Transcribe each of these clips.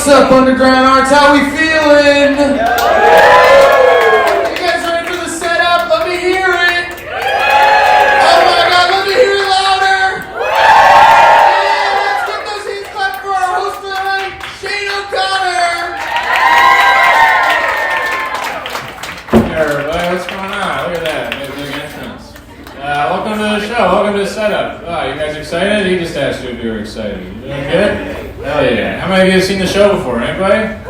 What's up, Underground Arts? How we feeling? You guys ready for the setup? Let me hear it. Oh my God, let me hear it louder. Yeah, let's get those hands clapped for our host of the night, Shane O'Connor. Hey everybody, what's going on? Look at that, big entrance. Welcome to the show. Welcome to the setup. Oh, you guys excited? He just asked you if you were excited. You doing good? Hell yeah. How many of you have seen the show before? Anybody? Anybody?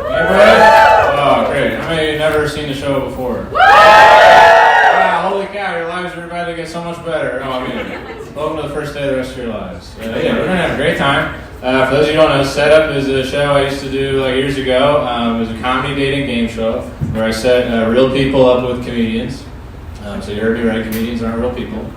Oh, great. How many of you have never seen the show before? Wow, holy cow, your lives are about to get so much better. Oh, I mean, welcome to the first day of the rest of your lives. Yeah, we're going to have a great time. For those of you who don't know, Setup is a show I used to do like years ago. It was a comedy dating game show where I set real people up with comedians. So you heard me right, comedians aren't real people.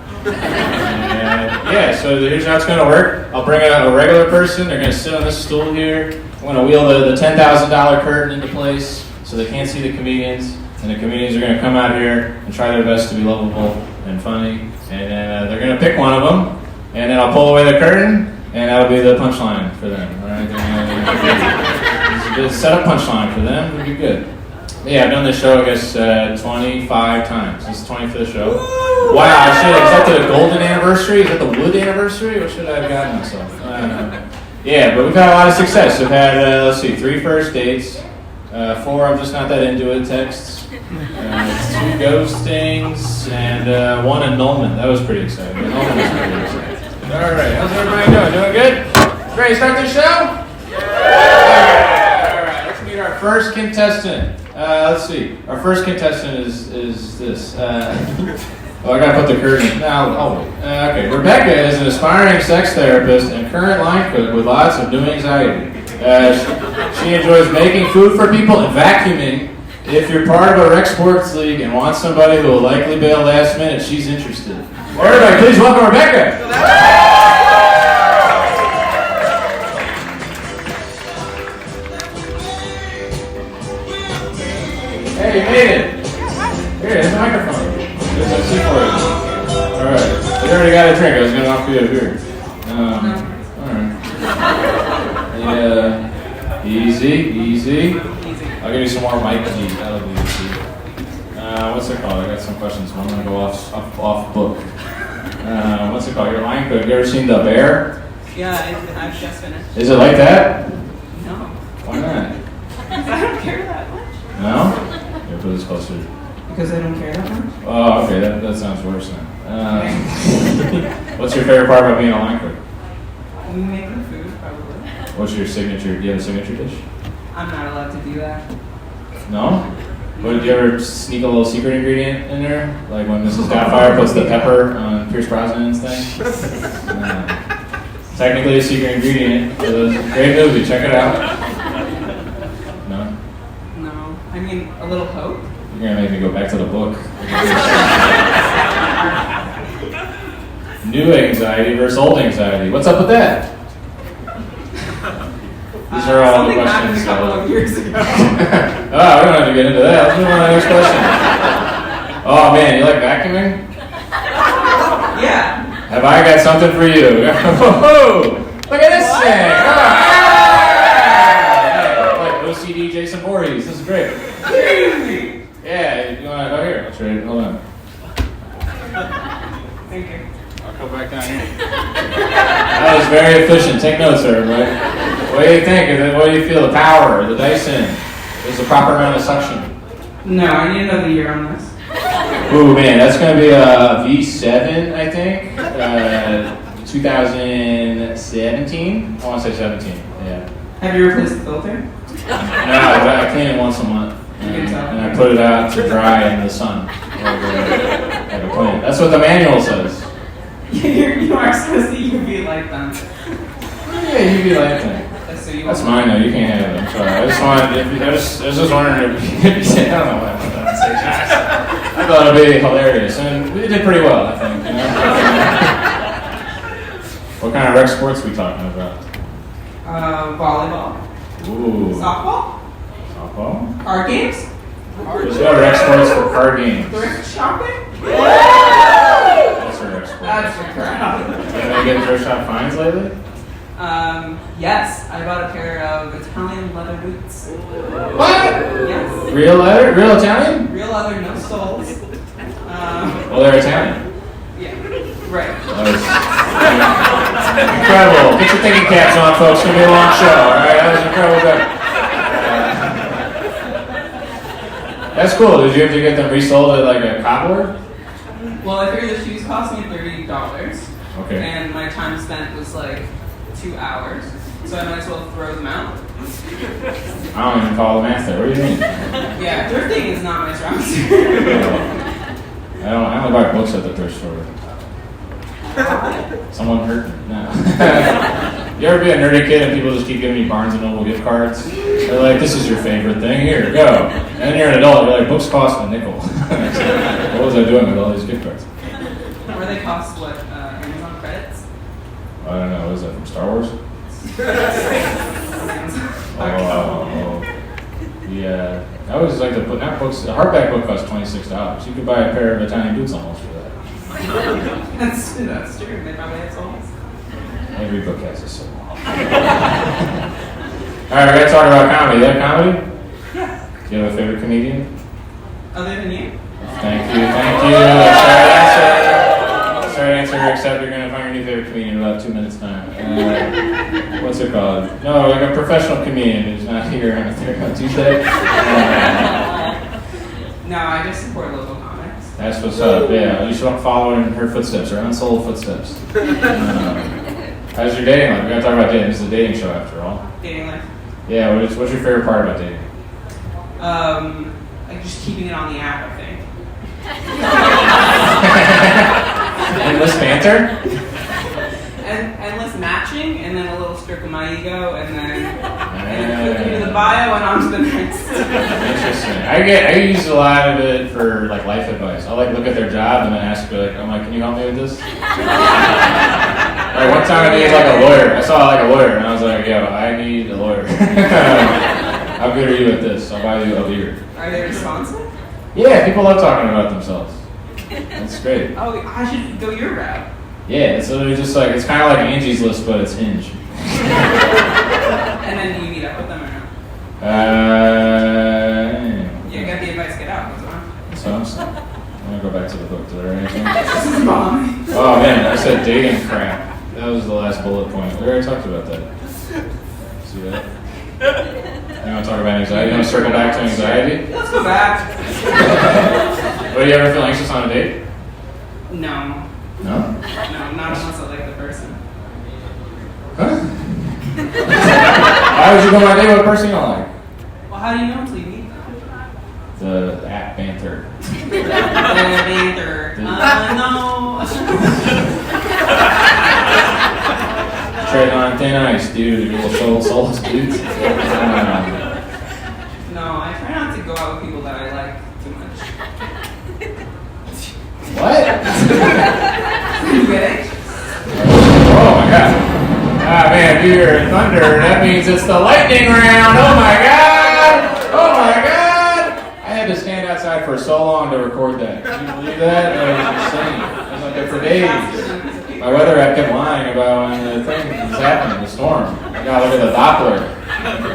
So here's how it's going to work. I'll bring a regular person. They're going to sit on this stool here. I'm going to wheel the $10,000 curtain into place so they can't see the comedians. And the comedians are going to come out here and try their best to be lovable and funny. And then they're going to pick one of them. And then I'll pull away the curtain, and that'll be the punchline for them. All right? It's a good setup punchline for them. It'll be good. Yeah, I've done this show, I guess, 25 times. This is the 25th show. Wow, is that the golden anniversary? Is that the wood anniversary? What should I have gotten myself? Yeah, but we've had a lot of success. We've had, 3 first dates, 4 I'm just not that into it texts, 2 ghostings, and 1 annulment. That was pretty exciting. Annulment was pretty exciting. All right, how's everybody doing? Doing good? Ready to start this show? All right, let's meet our first contestant. Let's see. Our first contestant is this. I gotta put the curtain in. I'll wait. Okay. Rebecca is an aspiring sex therapist and current line cook with lots of new anxiety. She enjoys making food for people and vacuuming. If you're part of a rec sports league and want somebody who will likely bail last minute, she's interested. Everybody, please welcome Rebecca. Hey, you made it! Here, here's the microphone. Here's a seat for you. Alright. You already got a drink. I was going to offer you a beer. Alright. Easy. I'll give you some more Mike G. That'll be easy. What's it called? I got some questions. I'm going to go off book. What's it called? Your line cook. You ever seen The Bear? Yeah, I've just finished. Is it like that? No. Why not? Because I don't care that much. No? Put this closer. Because I don't care that much? Oh, okay, that sounds worse then. What's your favorite part about being a line cook? Making food, probably. What's your signature? Do you have a signature dish? I'm not allowed to do that. No? But did you ever sneak a little secret ingredient in there? Like when Mrs. Doubtfire puts the pepper on Pierce Brosnan's thing? Technically a secret ingredient. It was a great movie, check it out. No? No. I mean, a little hope. You're gonna make me go back to the book. New anxiety versus old anxiety. What's up with that? These are all the questions. Something happened a couple of years ago. We don't have to get into that. Let's move on to the next question. Oh man, you like vacuuming? Yeah. Have I got something for you? Look at this thing! Like OCD Jason Voorhees. This is great. Yeah, you want to go here? I'll trade it. Hold on. Thank you. I'll go back down here. That was very efficient. Take notes, everybody. What do you think? What do you feel? The power, the Dyson? Is the proper amount of suction? No, I need another year on this. Ooh, man, that's going to be a V7, I think. 2017. I want to say 17. Yeah. Have you replaced the filter? No, I clean it once a month. And I put it out to dry in the sun. Like a plant. That's what the manual says. You are supposed to UV light them. Yeah, UV light thing. That's mine though. You can't have it. I'm sorry. I was just wondering if you said, I don't know what I thought it'd be hilarious, and we did pretty well, I think. You know? What kind of rec sports are we talking about? Volleyball. Ooh. Softball. Card games. There's no rec sports for card games. Thrift shopping. That's a rec sport. That's a crap. Have they getting thrift shop fines lately? Yes, I bought a pair of Italian leather boots. What? Yes. Real leather? Real Italian? Real leather, no soles. Well, they're Italian. Yeah, right. Incredible. Get your thinking caps on, folks. It's going to be a long show, all right? That was incredible. That's cool. Did you have to get them resold at like a cobbler? Well, I figured the shoes cost me $30. Okay. And my time spent was like 2 hours. So I might as well throw them out. I don't even follow the math there. What do you mean? Yeah, thrifting is not my strong suit. I only buy books at the thrift store. Someone hurt me? No. You ever be a nerdy kid and people just keep giving you Barnes & Noble gift cards? They're like, this is your favorite thing, here, go. And then you're an adult, you're like, books cost a nickel. What was I doing with all these gift cards? Or they cost what, Amazon credits? I don't know, what is that, from Star Wars? Oh, yeah. I always like to put, not books, a hardback book costs $26. You could buy a pair of Italian boots almost for that. That's true. They probably have soles. Every book has a soul. Alright, we gotta talk about comedy. You like comedy? Yeah. Do you have a favorite comedian? Other than you? Thank you. Sorry answer, except you're gonna find your new favorite comedian in about 2 minutes time. What's it called? No, like a professional comedian who's not here on Tuesday. No, I just support local comics. That's what's up, yeah. You should follow in her footsteps, her unsold footsteps. How's your dating life? We gotta talk about dating. This is a dating show after all. Dating life. Yeah, what's your favorite part about dating? Like just keeping it on the app, I think. Endless banter? Endless matching, and then a little stroke of my ego, and then flipping to the bio and on to the next. Interesting. I use a lot of it for like life advice. I'll like look at their job and then ask I'm like, can you help me with this? Like one time I needed like a lawyer. I saw like a lawyer and I was like, yo, I need a lawyer. How good are you at this? I'll buy you a beer. Are they responsive? Yeah, people love talking about themselves. That's great. Oh, I should go your route. Yeah, it's literally just like, it's kind of like Angie's List, but it's Hinge. And then do you meet up with them or no? You got the advice, get out. That's what I'm saying. I'm gonna go back to the book. Did I write anything? Mom. Oh man, I said dating crap. That was the last bullet point. We already talked about that. See that? You want to talk about anxiety? You want to circle back to anxiety? Let's go back. Well, do you ever feel anxious on a date? No. No? No, not unless I like the person. Huh? Why would you go on a date with a person you don't like? Well, how do you know until you meet them? The app banter. Banter. No. Tread on thin ice, dude. You little soulless dudes. No, I try not to go out with people that I like too much. What? You get it? Oh my god. Ah man, if you're thunder, that means it's the lightning round. Oh my god! Oh my god! I had to stand outside for so long to record that. Can you believe that? That was insane. I was like there for days. My weather app kept lying about when the thing is happening, the storm. I gotta look at the Doppler.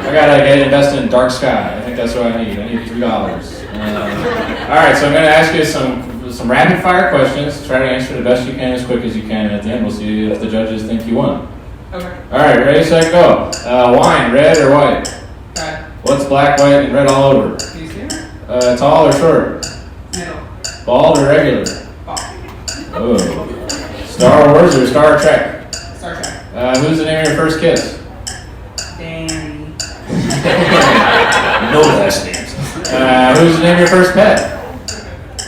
I gotta invest in dark sky. I think that's what I need. I need $3. Alright, so I'm gonna ask you some rapid fire questions. Try to answer the best you can as quick as you can. And at the end, we'll see if the judges think you won. Okay. Alright, ready, set, go. Wine, red or white? Red. What's black, white, and red all over? Do you see it? Tall or short? Middle. Bald or regular? Ball. Oh. Star Wars or Star Trek? Star Trek. Who's the name of your first kiss? Danny. No last names. Who's the name of your first pet?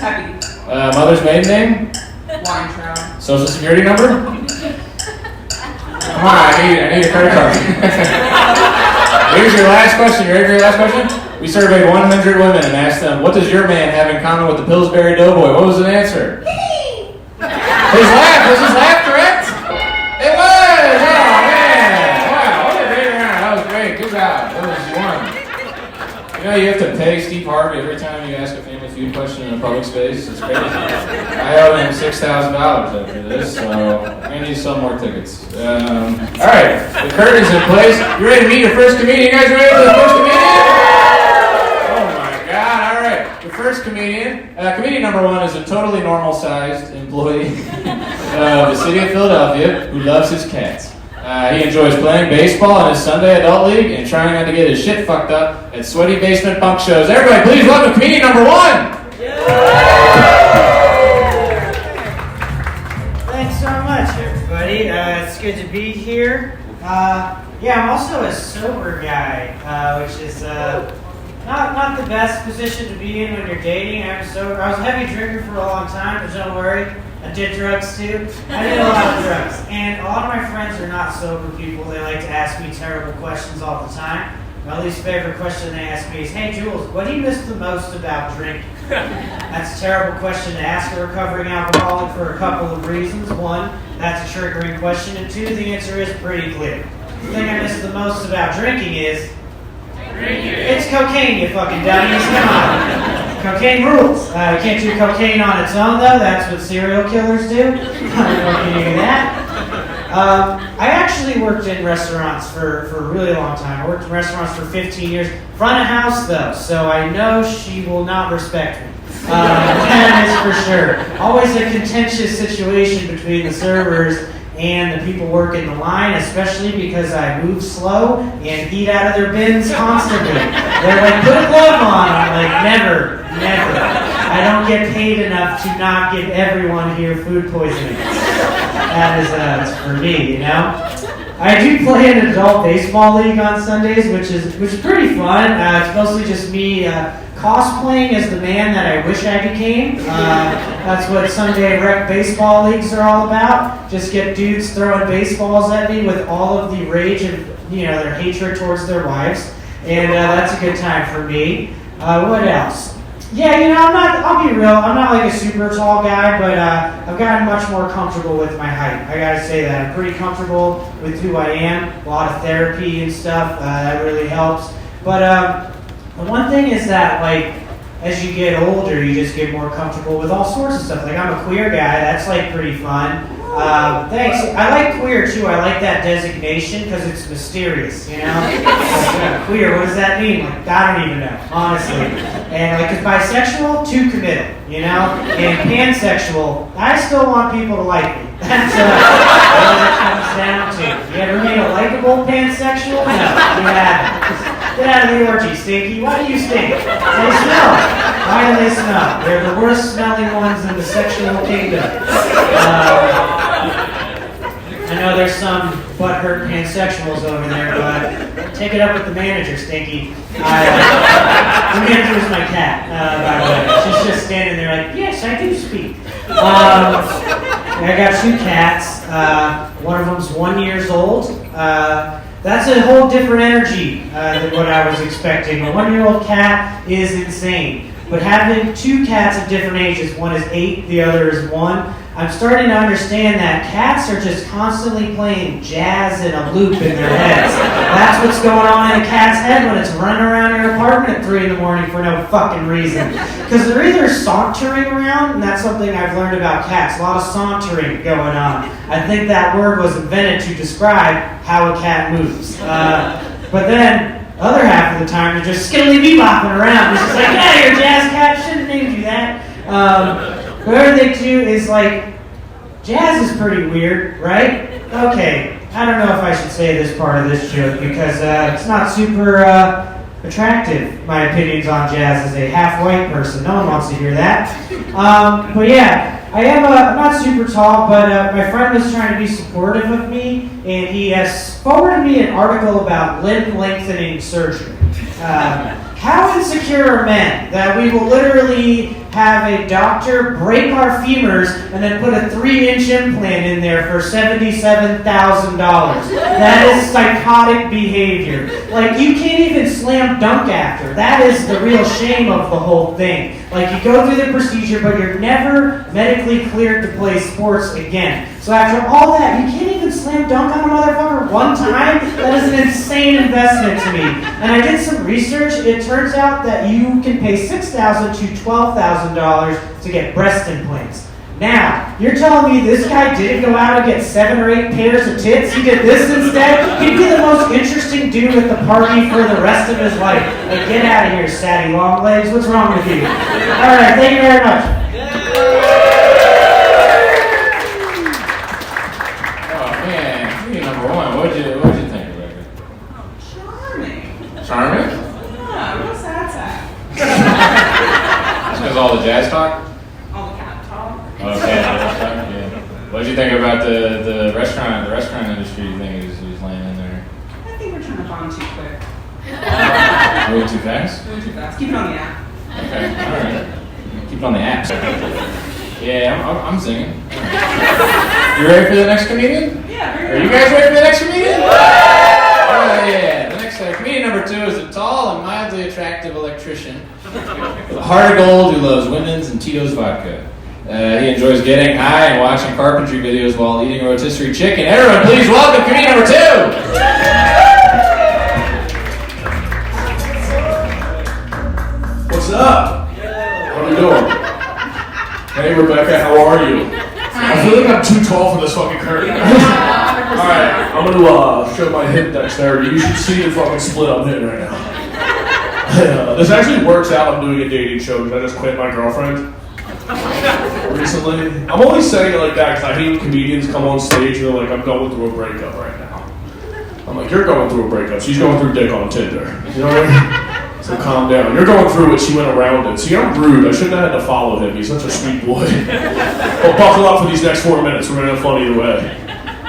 Happy. Mother's maiden name? Weintraub. Social security number? Come on, I need a credit card. Here's your last question. You ready for your last question? We surveyed 100 women and asked them, what does your man have in common with the Pillsbury Doughboy? What was the answer? His laugh. Was his laugh correct? It was! Oh, man! Wow, what a great round. That was great. Good job. That was one. You You know, you have to pay Steve Harvey every time you ask a Family Feud question in a public space. It's crazy. I owe him $6,000 after this, so I need to sell more tickets. All right, the curtain's in place. You ready to meet your first comedian? You guys ready for the first comedian? Oh my God! All right, the first comedian. Comedian number one is a totally normal-sized employee of the city of Philadelphia who loves his cats. He enjoys playing baseball in his Sunday adult league and trying not to get his shit fucked up at sweaty basement punk shows. Everybody, please welcome comedian number one! Thanks so much, everybody. It's good to be here. I'm also a sober guy, which is not the best position to be in when you're dating. I'm sober. I was a heavy drinker for a long time, but don't worry. I did drugs too. I did a lot of drugs. And a lot of my friends are not sober people. They like to ask me terrible questions all the time. My least favorite question they ask me is, hey Jules, what do you miss the most about drinking? That's a terrible question to ask a recovering alcoholic for a couple of reasons. One, that's a triggering question. And two, the answer is pretty clear. The thing I miss the most about drinking is it's cocaine, you fucking dummies. Come on. Cocaine rules. You can't do cocaine on its own, though. That's what serial killers do. I don't know if you knew that. I actually worked in restaurants for a really long time. I worked in restaurants for 15 years. Front of house, though, so I know she will not respect me. That is for sure. Always a contentious situation between the servers and the people working the line, especially because I move slow and eat out of their bins constantly. They're like, put a glove on. I'm like, never. I don't get paid enough to not give everyone here food poisoning. That is for me, you know? I do play an adult baseball league on Sundays, which is pretty fun. It's mostly just me cosplaying as the man that I wish I became. That's what Sunday rec baseball leagues are all about. Just get dudes throwing baseballs at me with all of the rage of their hatred towards their wives, and that's a good time for me. What else? Yeah, I'll be real, I'm not like a super tall guy, but I've gotten much more comfortable with my height. I gotta say that. I'm pretty comfortable with who I am. A lot of therapy and stuff, that really helps. But the one thing is that, like, as you get older, you just get more comfortable with all sorts of stuff. Like, I'm a queer guy, that's, like, pretty fun. Thanks. I like queer, too. I like that designation because it's mysterious, Like, queer, what does that mean? Like, I don't even know, honestly. And, like, 'cause bisexual, too committal, And pansexual, I still want people to like me. That's what it comes down to. You ever made a likable pansexual? No, you haven't. Get out of the orgy, Stinky. Why do you stink? They smell. Why do they smell? They're the worst smelling ones in the sexual kingdom. I know there's some butthurt pansexuals over there, but take it up with the manager, Stinky. The manager is my cat, by the way. She's just standing there like, yes, I do speak. I got two cats. One of them's 1 year old. That's a whole different energy than what I was expecting. A 1-year-old cat is insane. But having two cats of different ages, one is 8, the other is 1, I'm starting to understand that cats are just constantly playing jazz in a loop in their heads. That's what's going on in a cat's head when it's running around your apartment at 3 in the morning for no fucking reason. Because they're either sauntering around, and that's something I've learned about cats, a lot of sauntering going on. I think that word was invented to describe how a cat moves. But then, other half of the time, they're just skiddly bebopping around. It's just like, yeah, you're a jazz cat, shouldn't have named you that. Whatever they do is like, jazz is pretty weird, right? Okay, I don't know if I should say this part of this joke because it's not super attractive, my opinions on jazz as a half-white person. No one wants to hear that. But yeah, I'm not super tall, but my friend was trying to be supportive of me, and he has forwarded me an article about limb lengthening surgery. How insecure are men that we will literally have a doctor break our femurs and then put a 3-inch implant in there for $77,000. That is psychotic behavior. Like, you can't even slam dunk after. That is the real shame of the whole thing. Like, you go through the procedure, but you're never medically cleared to play sports again. So after all that, you can't even slam dunk on a motherfucker one time? That is an insane investment to me. And I did some research. It turns out that you can pay $6,000 to $12,000 to get breast implants. Now, you're telling me this guy didn't go out and get 7 or 8 pairs of tits? He did this instead? He'd be the most interesting dude at the party for the rest of his life. Like, get out of here, Sadie Longlegs. What's wrong with you? All right, thank you very much. Oh man, comedian number 1. What'd you think, Rebecca? Charming. Charming? Yeah, real sad. That's because all the jazz talk? All the cat talk. Okay, yeah. What did you think about the restaurant industry? You think is laying in there? I think we're trying to bond too quick. Moving too fast? Moving too fast. Keep it on the app. Okay, all right. Keep it on the apps. Yeah, I'm singing. You ready for the next comedian? Yeah, very Are you guys ready for the next comedian? Oh yeah. The next comedian number 2 is a tall and mildly attractive electrician with a heart of gold who loves women's and Tito's vodka. He enjoys getting high and watching carpentry videos while eating a rotisserie chicken. Everyone, please welcome comedian number 2. What's up? How are you doing? Hey Rebecca, how are you? I feel like I'm too tall for this fucking curtain. Alright, I'm gonna show my hip dexterity. You should see the fucking split I'm hitting right now. This actually works out. I'm doing a dating show because I just quit my girlfriend recently. I'm only saying it like that because I hate when comedians come on stage and they're like, I'm going through a breakup right now. I'm like, you're going through a breakup. She's going through dick on Tinder. You know what I mean? So calm down. You're going through it. She went around it. See, I'm rude. I shouldn't have had to follow him. He's such a sweet boy. But buckle up for these next 4 minutes. We're going to have fun either way.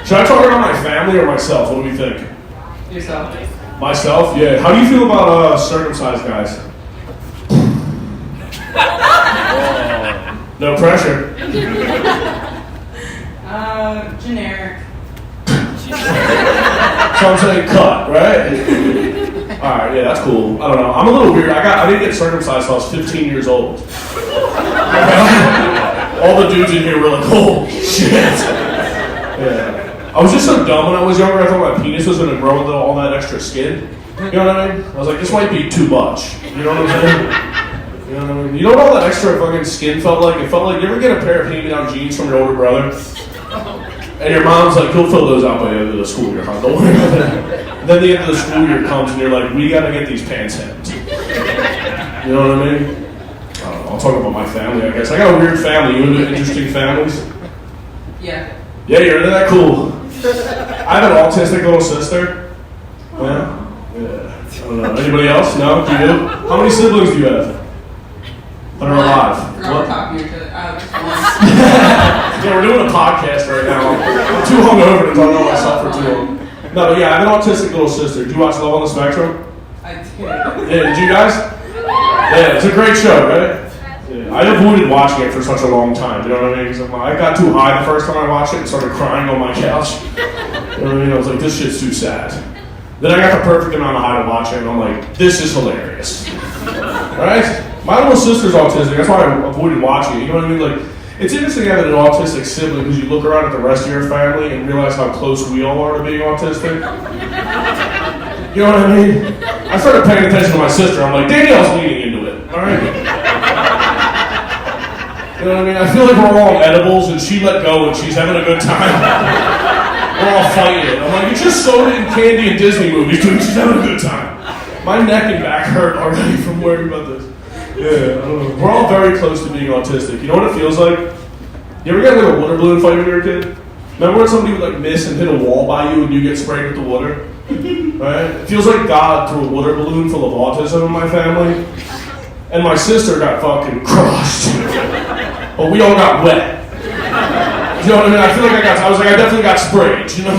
Should I talk about my family or myself? What do you think? Yourself. Myself? Yeah. How do you feel about circumcised guys? No pressure. Generic. So I'm saying cut, right? Alright, yeah, that's cool. I don't know. I'm a little weird. I didn't get circumcised until I was 15 years old. All the dudes in here were like, oh, shit. Yeah. I was just so dumb when I was younger. I thought my penis was going to grow with all that extra skin. You know what I mean? I was like, this might be too much. You know what I'm saying? You know what I mean? You know what all that extra fucking skin felt like? It felt like, you ever get a pair of hand-me-down jeans from your older brother? And your mom's like, he'll fill those out by the end of the school year, huh? Don't worry about that. And then the end of the school year comes and you're like, we gotta get these pants hemmed. You know what I mean? I don't know. I'll talk about my family, I guess. I got a weird family. You into interesting families? Yeah. Yeah, you're into that? Cool. I have an autistic little sister. Yeah? Yeah. I don't know. Anybody else? No? Do you? How many siblings do you have? That are alive? Forgot we're talking to each other. Yeah, we're doing a podcast right now. I'm too hungover to talk about myself for too long. No, but yeah, I have an autistic little sister. Do you watch Love on the Spectrum? I did. Yeah, did you guys? Yeah, it's a great show, right? Yeah. I avoided watching it for such a long time, you know what I mean? Because I got too high the first time I watched it and started crying on my couch. You know what I mean? I was like, this shit's too sad. Then I got the perfect amount of high to watch it, and I'm like, this is hilarious. Right? My little sister's autistic, that's why I avoided watching it, you know what I mean? Like, it's interesting having an autistic sibling because you look around at the rest of your family and realize how close we all are to being autistic. You know what I mean? I started paying attention to my sister. I'm like, Danielle's leaning into it, alright? You know what I mean? I feel like we're all on edibles and she let go and she's having a good time. We're all fighting it. I'm like, it's just soda and candy and Disney movies, dude. She's having a good time. My neck and back hurt already from worrying about this. Yeah, I don't know. We're all very close to being autistic. You know what it feels like? You ever get like a water balloon fight when you were a kid? Remember when somebody would like miss and hit a wall by you and you get sprayed with the water? Right? It feels like God threw a water balloon full of autism in my family. And my sister got fucking crushed. But we all got wet. You know what I mean? I feel like I definitely got sprayed, you know?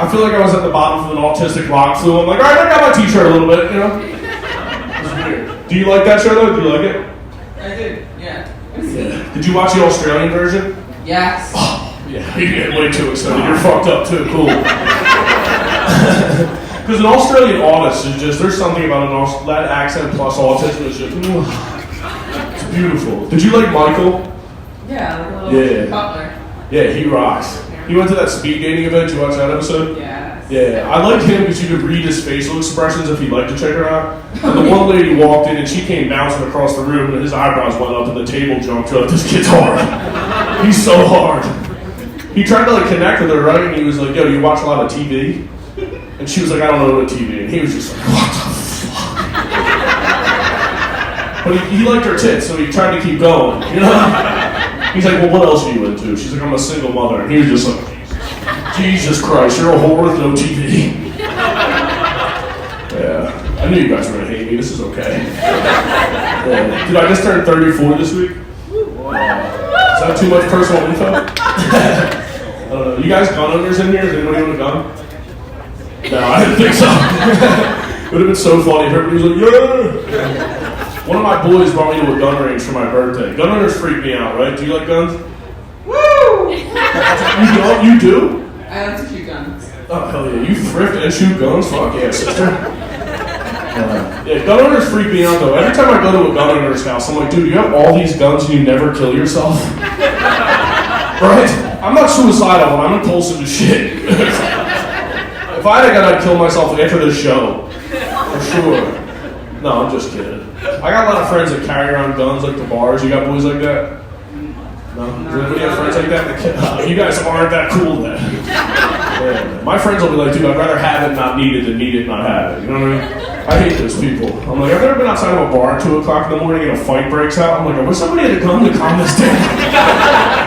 I feel like I was at the bottom of an autistic rock flu. I'm like, alright, I got my t-shirt a little bit, you know? It was weird. Do you like that show though? Do you like it? I did, yeah. Did you watch the Australian version? Yes. Yeah, you get way too excited. You're fucked up too. Cool. Because an Australian artist is just, there's something about that accent plus autism is just, it's beautiful. Did you like Michael? Yeah, like a little Yeah. butler. Yeah, he rocks. He went to that speed dating event. You watch that episode? Yes. Yeah, I liked him because you could read his facial expressions if he liked to check her out. And the one lady walked in and she came bouncing across the room and his eyebrows went up and the table jumped. You're like, this kid's hard. He's so hard. He tried to like connect with her, right? And he was like, yo, do you watch a lot of TV? And she was like, I don't know what TV. And he was just like, what the fuck? But he liked her tits, so he tried to keep going, you know? He's like, well, what else are you into? She's like, I'm a single mother. And he was just like, Jesus Christ, you're a whore with no TV. Yeah, I knew you guys were gonna hate me. This is okay. Yeah. Dude, I just turned 34 this week. Is that too much personal info? I don't know. You guys gun owners in here? Does anybody own a gun? No, I didn't think so. It would have been so funny if everybody was like, yeah! One of my boys brought me to a gun range for my birthday. Gun owners freak me out, right? Do you like guns? Woo! You do? I like to shoot guns. Oh, hell yeah. You thrift and shoot guns? Fuck yeah, sister. Yeah, gun owners freak me out, though. Every time I go to a gun owner's house, I'm like, dude, you have all these guns and you never kill yourself? Right? I'm not suicidal, but I'm impulsive as shit. If I had a gun, I'd kill myself after this show. For sure. No, I'm just kidding. I got a lot of friends that carry around guns like the bars. You got boys like that? No? Does anybody have friends like that? You guys aren't that cool then. Yeah. My friends will be like, dude, I'd rather have it not need it than need it not have it. You know what I mean? I hate those people. I'm like, I've never been outside of a bar at 2 o'clock in the morning and a fight breaks out. I'm like, I wish somebody had a gun to calm this down.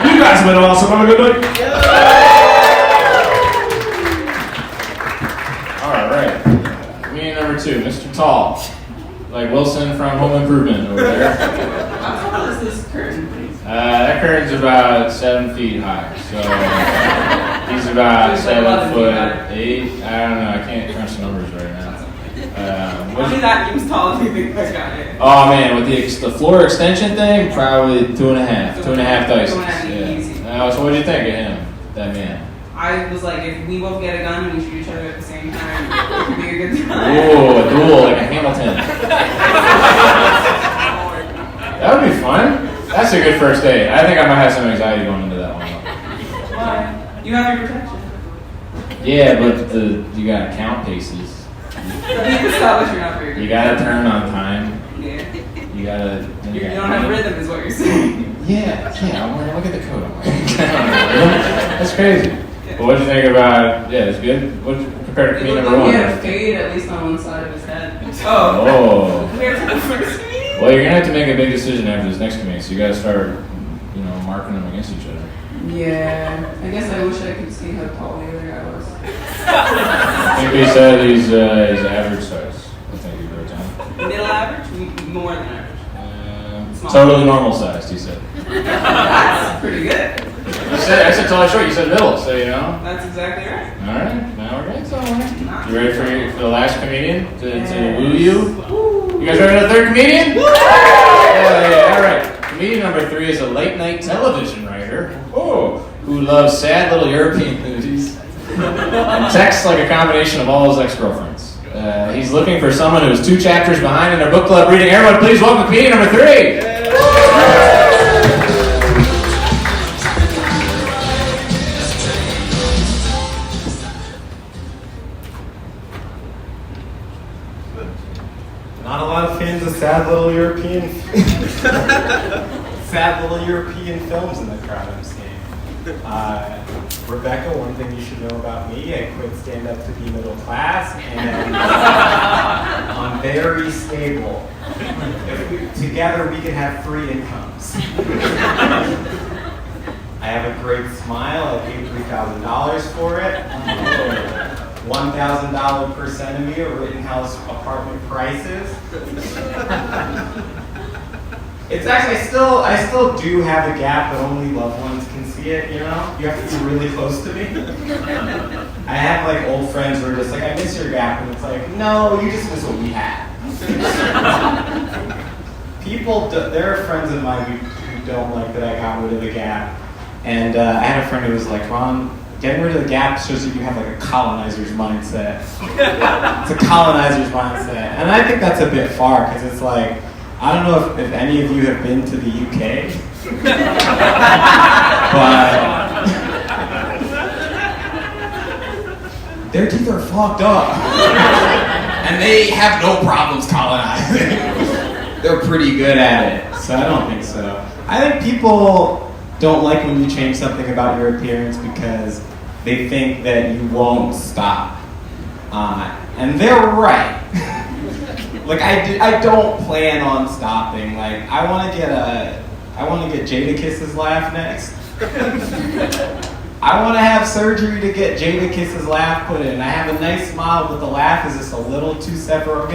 You guys have been awesome. Have a good night. Alright. Comedian number 2, Mr. Tall. Like Wilson from Home Improvement over there. How tall is this curtain, please? That curtain's about 7 feet high, so he's about There's like a lot of 7 foot feet 8. I don't know. I can't crunch the numbers right now. How many vacuums tall do you think this guy is? Oh man, with the floor extension thing, probably 2.5, 2.5 dice. 2.5 easy. So what did you think of him, that man? I was like, if we both get a gun and we shoot each other at the same time, it could be a good time. Ooh, a duel like a Hamilton. That would be fun. That's a good first date. I think I might have some anxiety going into that one. Why? You have your protection. Yeah, but you gotta count paces. You established you're not very good. You gotta turn on time. Yeah. You gotta. You don't have rhythm, is what you're saying. Yeah. I'm like, look at the code. I'm like, that's crazy. But what do you think about? Yeah, it's good. What compared to It comedian looked number like 1? he had a fade at least on one side of his head. Oh. Compared to the first comedian? Well, you're gonna have to make a big decision after this next comedian, so you gotta start, marking them against each other. Yeah. I guess I wish I could see how tall the other guy was. I think he said he's average size. I think he wrote down. Middle average? More than average. Small. Totally normal sized, he said. That's pretty good. I said totally short. You said middle, so That's exactly right. All right, now we're getting somewhere. You ready for the last comedian to woo you? You guys ready for the third comedian? Yeah, all right. Comedian number 3 is a late night television writer who loves sad little European movies and texts like a combination of all his ex-girlfriends. He's looking for someone who's 2 chapters behind in their book club reading. Everyone, please welcome comedian number 3. Not a lot of fans of sad little European films in the crowd I'm seeing. Rebecca, one thing you should know about me, I quit stand up to be middle class and I'm very stable. Together we can have 3 incomes. I have a great smile. I paid $3,000 for it. $1,000 per centimeter, Rittenhouse apartment prices. It's actually, I still do have a gap, but only loved ones can see it, You have to be really close to me. I have like old friends who are just like, I miss your gap, and it's like, no, you just miss what we had. There are friends of mine who don't like that I got rid of the Gap. And I had a friend who was like, Ron, getting rid of the Gap shows that you have like a colonizer's mindset. It's a colonizer's mindset. And I think that's a bit far, because it's like, I don't know if any of you have been to the UK, but their teeth are fucked up. And they have no problems colonizing. They're pretty good at it, so I don't think so. I think people don't like when you change something about your appearance because they think that you won't stop. And they're right. Like, I don't plan on stopping. Like, I want to get Jadakiss's laugh next. I want to have surgery to get Jadakiss's laugh put in. I have a nice smile, but the laugh is just a little too Sephiroth.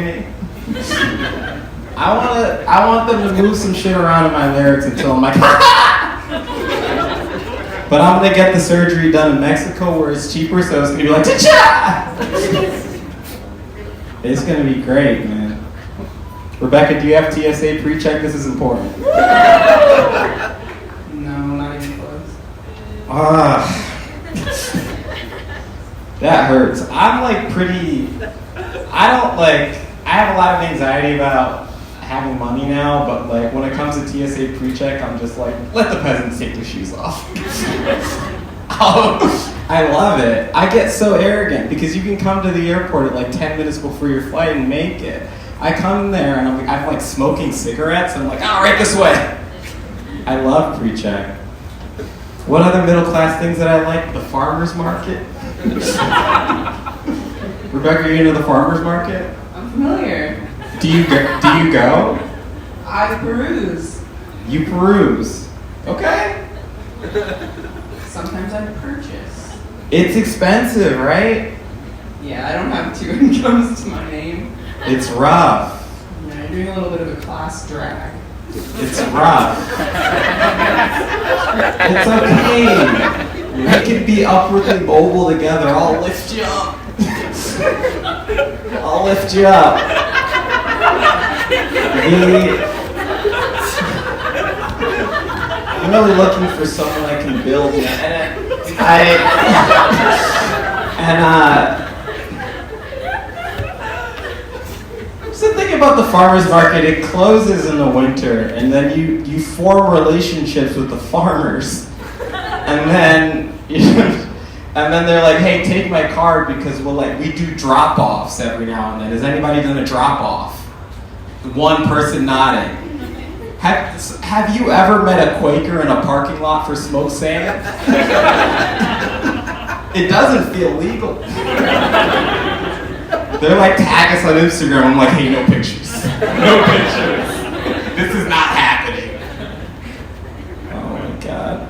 I want them to move some shit around in my lyrics until I'm like, but I'm gonna get the surgery done in Mexico where it's cheaper, so it's gonna be like, ta-cha! It's gonna be great, man. Rebecca, do you have TSA pre-check? This is important. No, not even close. That hurts. I'm like I have a lot of anxiety about having money now, but like when it comes to TSA pre-check, I'm just like, let the peasants take their shoes off. I love it. I get so arrogant because you can come to the airport at like 10 minutes before your flight and make it. I come there and I'm like smoking cigarettes and I'm like, oh, right this way. I love pre-check. What other middle class things that I like? The farmer's market. Rebecca, are you into the farmer's market? I'm familiar. Do you go? I peruse. You peruse. Okay. Sometimes I purchase. It's expensive, right? Yeah, I don't have two incomes to my name. It's rough. Yeah, I'm doing a little bit of a class drag. It's rough. It's okay. We can be upwardly mobile together. I'll lift you up. I'll lift you up. I'm really looking for someone I can build. I'm just thinking about the farmer's market. It closes in the winter, and then you form relationships with the farmers, and then they're like, "Hey, take my card because we do drop-offs every now and then. Has anybody done a drop-off?" One person nodding. Have you ever met a Quaker in a parking lot for smoked salmon? It doesn't feel legal. They're like, tag us on Instagram. I'm like, hey, no pictures. No pictures. This is not happening. Oh my God.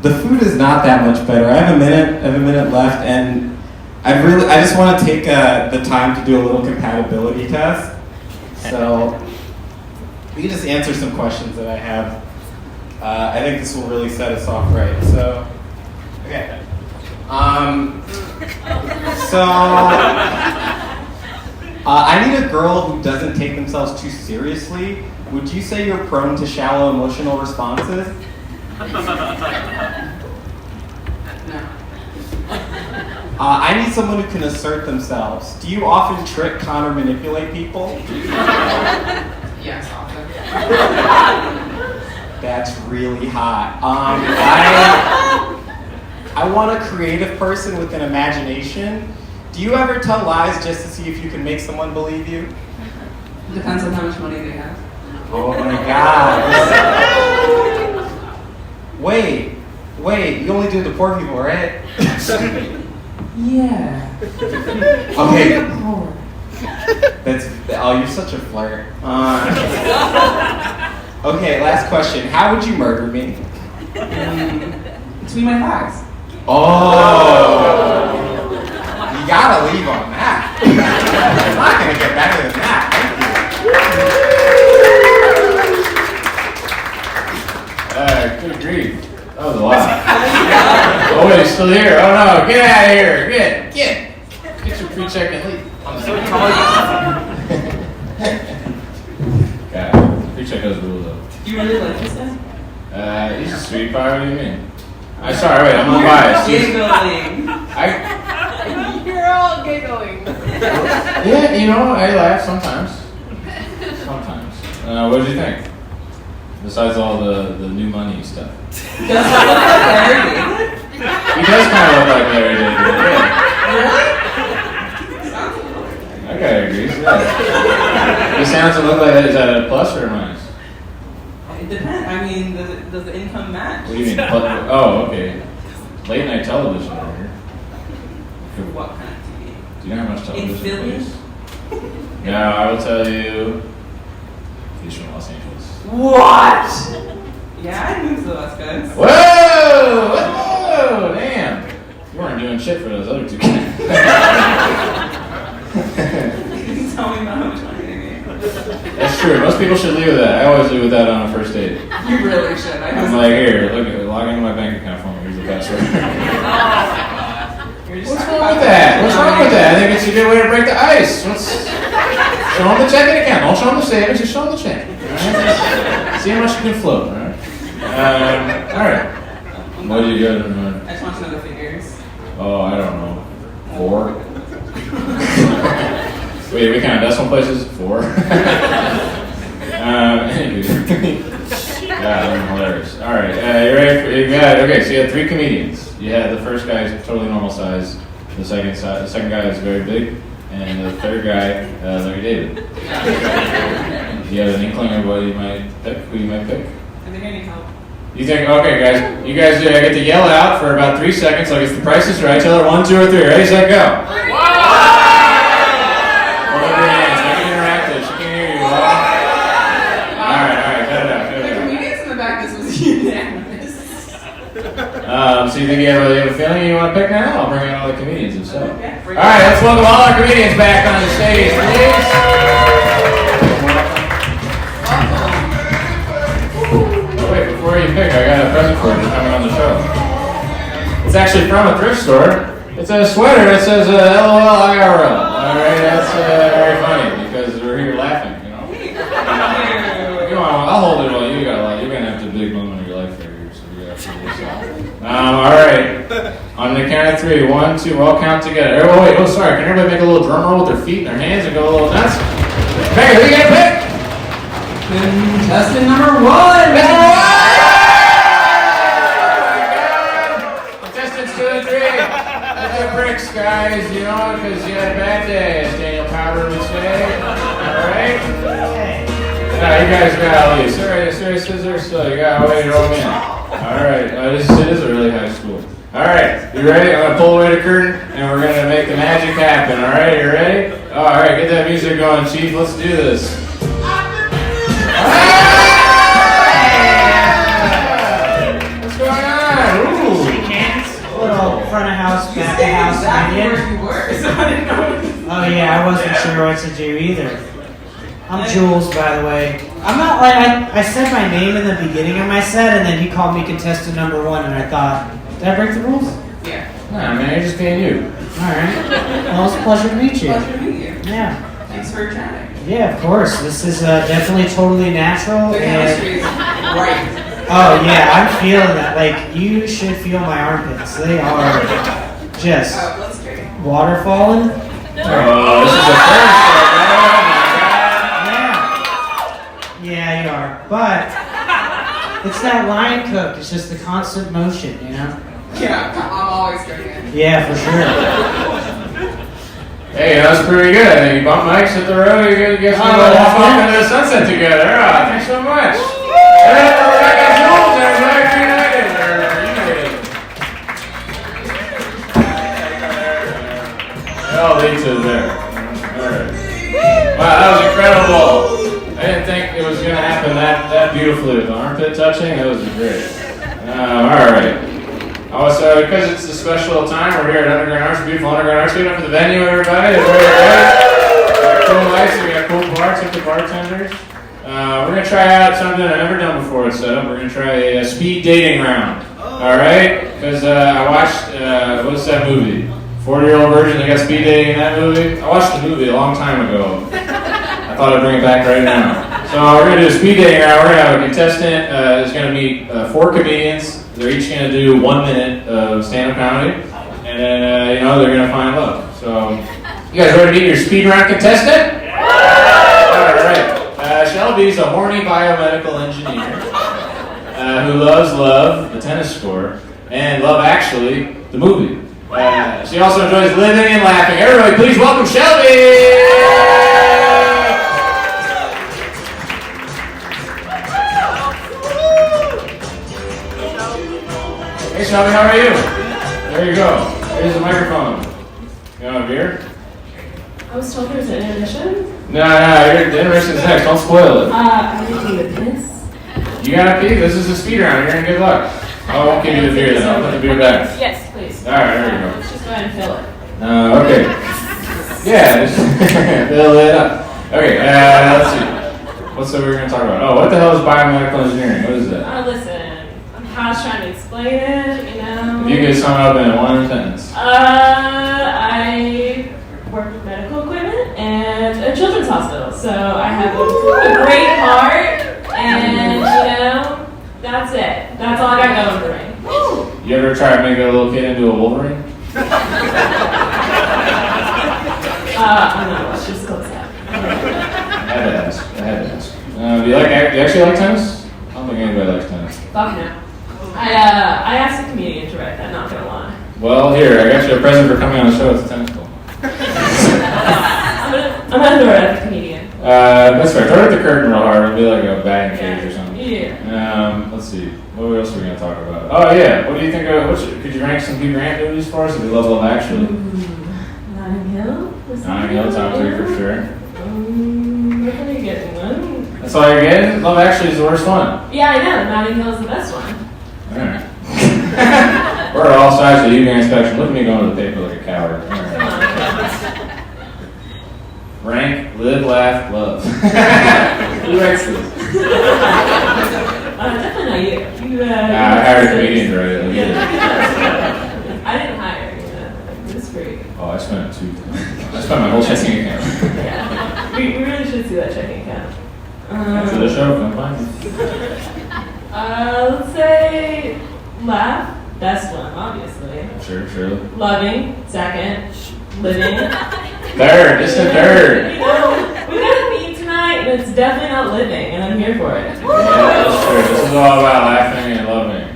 The food is not that much better. I have a minute left, and I just want to take the time to do a little compatibility test. So we can just answer some questions that I have. I think this will really set us off right. So, okay. I need a girl who doesn't take themselves too seriously. Would you say you're prone to shallow emotional responses? No. I need someone who can assert themselves. Do you often trick, con, or manipulate people? Yes, often. That's really hot. I want a creative person with an imagination. Do you ever tell lies just to see if you can make someone believe you? Depends on how much money they have. Oh my God. Wait, you only do it to poor people, right? Yeah. Okay. You're such a flirt. Okay, last question. How would you murder me? Between my thighs. Oh. You gotta leave on that. I'm not gonna get better than that. Thank you. Good grief. That was a lot. Oh, wait, he's still here. Oh no, get out of here. Get your pre-check and leave. I'm so tired. God, pre-check those rules though. You really like this guy? He's a sweet pie. What do you mean? I'm sorry. Wait, I'm unbiased. Giggling. You're all giggling. Yeah, you know, I laugh sometimes. Sometimes. What did you think? Besides all the new money stuff. Does he look like Larry David? He does kind of look like Larry David. Yeah. Really? Sounds a little like That guy agrees. Yeah. He sounds to look like that. Is that a plus or a minus? It depends. I mean, does the income match? What do you mean? Oh, okay. Late night television over here. For what kind of TV? Do you know how much television In Philly? plays? No, I will tell you. He's from Los Angeles. What? Yeah, I moved to the West Coast. Whoa! Whoa! Damn! You weren't doing shit for those other two guys. You can tell me about how much money they make. That's true. Most people should leave with that. I always leave with that on a first date. You really should. I'm like, here, look at it. Log into my bank account for me. Here's the password. What's wrong with that? What's wrong with that? I think it's a good way to break the ice. Show them the checking account. Don't show them the savings. Just show them the check. All right? See how much you can float. All right. All right. What do you got? I just want to know the figures. Oh, I don't know. 4. Wait, we count decimal places? 4. Anyway. God, I'm hilarious. All right, you ready? You got okay. So you had 3 comedians. You had the first guy is totally normal size. The second guy is very big, and the third guy, Larry David. You have an inkling of what you might pick? Who you might pick? I think I need help. You think? Okay, guys. You guys get to yell out for about 3 seconds, like it's The Price is Right. Tell her 1, 2, or 3. Ready, set, go. Hold up your hands. Make it interactive. She can hear you. All right. Cut it out. The comedians in the back, this was unanimous. So you think you have a feeling you want to pick now? I'll bring out all the comedians themselves. Okay, All right, let's welcome all our comedians back on the stage, please. Oh, wait, before you pick, I got a present for you for coming on the show. It's actually from a thrift store. It's a sweater that says LOL IRL. All right, that's very funny because we're here laughing, you know. Come on, I'll hold it while you got a lot. You're gonna have the big moment of your life right here, so we got to figure this out. All right. On the count of 3, 1, 2, we'll all count together. Oh wait, sorry. Can everybody make a little drum roll with their feet and their hands and go a little nuts? Hey, who you gonna pick? Contestant number 1. Contestants 2 and 3. They're bricks, guys. You know, because you had a bad day, as Daniel Powder would say. All right. No, you guys gotta leave. Sorry, scissors. So you gotta wait to roll in. All right. It is a really high school. All right. You ready? I'm gonna pull away the curtain, and we're gonna make the magic happen. All right. You ready? Oh, all right. Get that music going, Chief. Let's do this. What's going on? Ooh. Little front of house, back of house Exactly onion. where you were, so I didn't know. Oh yeah, I wasn't sure what to do either. I'm Jules, by the way. I'm not like I said my name in the beginning of my set, and then he called me contestant number 1, and I thought, did I break the rules? Yeah. Nah, man, you're just being you. All right. Well, it's a pleasure to meet you. Pleasure to meet you. Yeah. Thanks for chatting. Yeah, of course. This is definitely totally natural. The chemistry is right. Oh yeah, I'm feeling that. Like you should feel my armpits. They are just Oh, let's go. waterfalling. Oh, this is the first Yeah. Yeah, you are. But it's that line cook. It's just the constant motion, you know. Yeah, I'm always cooking. Yeah, for sure. Hey, that was pretty good. I think you bumped mics at the road. You guys can walk off into the sunset together. Oh, thanks so much. Hey, Rebecca Jules, everybody. Reunited. All lead to there. All right. Wow, that was incredible. I didn't think it was going to happen that beautifully with the armpit touching. That was great. All right. Oh, so because it's a special time, we're here at Underground Arts, beautiful Underground Arts. Give it up for the venue, everybody. Everybody ready? We got cool lights, we got cool bars, with the bartenders. We're going to try out something I've never done before it's set up. We're going to try a speed dating round. All right? Because I watched, what's that movie? 40-year-old version, they got speed dating in that movie? I watched the movie a long time ago. I thought I'd bring it back right now. So we're gonna do a speed dating round. We're gonna have a contestant is gonna meet 4 comedians. They're each gonna do 1 minute of stand-up comedy, and then they're gonna find love. So you guys ready to meet your speed round contestant? All right. Shelby's a horny biomedical engineer who loves Love, the tennis score, and Love Actually, the movie. She also enjoys living and laughing. Everybody, please welcome Shelby! Hey Shelby, how are you? There you go. Here's the microphone. You want a beer? I was told there was an intermission. No, the intermission's next. Don't spoil it. I need to piss. You gotta pee. This is a speed round. You're in good luck. I won't give you the beer then. I'll put the beer back. Yes, please. All right, there you go. Let's just go ahead and fill it. Okay. Yeah, just fill it up. Okay, let's see. What's that we're going to talk about? Oh, what the hell is biomedical engineering? What is that? Listen, I was trying to explain it, If you could sum it up in 1 sentence. I work with medical equipment and a children's hospital, so I have a great heart, and that's it. That's all I got going for me. You ever try to make a little kid into a Wolverine? I'm not. Let's just close that. I had to ask. Do you actually like tennis? I don't think anybody likes tennis. Fuck no. I asked a comedian to write that, not gonna lie. Well, here, I got you a present for coming on the show at the tennis school. I'm gonna throw it at the comedian. That's fair. Throw it at the curtain real hard. It'll be like a batting cage or something. Yeah. Let's see. What else are we going to talk about? Oh, yeah. What do you think of... could you rank some Hugh Grant movies for us? If you love Love Actually. Notting Hill? Notting Hill, top 3 for sure. What are you getting? That's all you're getting? Love Actually is the worst one. Yeah, I know. Notting Hill is the best one. Alright. We're all sides of the Hugh Grant spectrum. Look at me going to the paper like a coward. All right. Come on. Rank, live, laugh, love. Who ranks this? Definitely not you. I hired a comedian to write it. I didn't hire you. It was free. Oh, I spent I spent my whole checking account. Yeah. We really should see that checking account. After the show, come find me. Let's say laugh, best one, obviously. Sure. Loving, second. Living. Third, it's the third. We got a theme tonight, and it's definitely not living, and I'm here for it. Yeah, that's true. This is all about laughing and loving.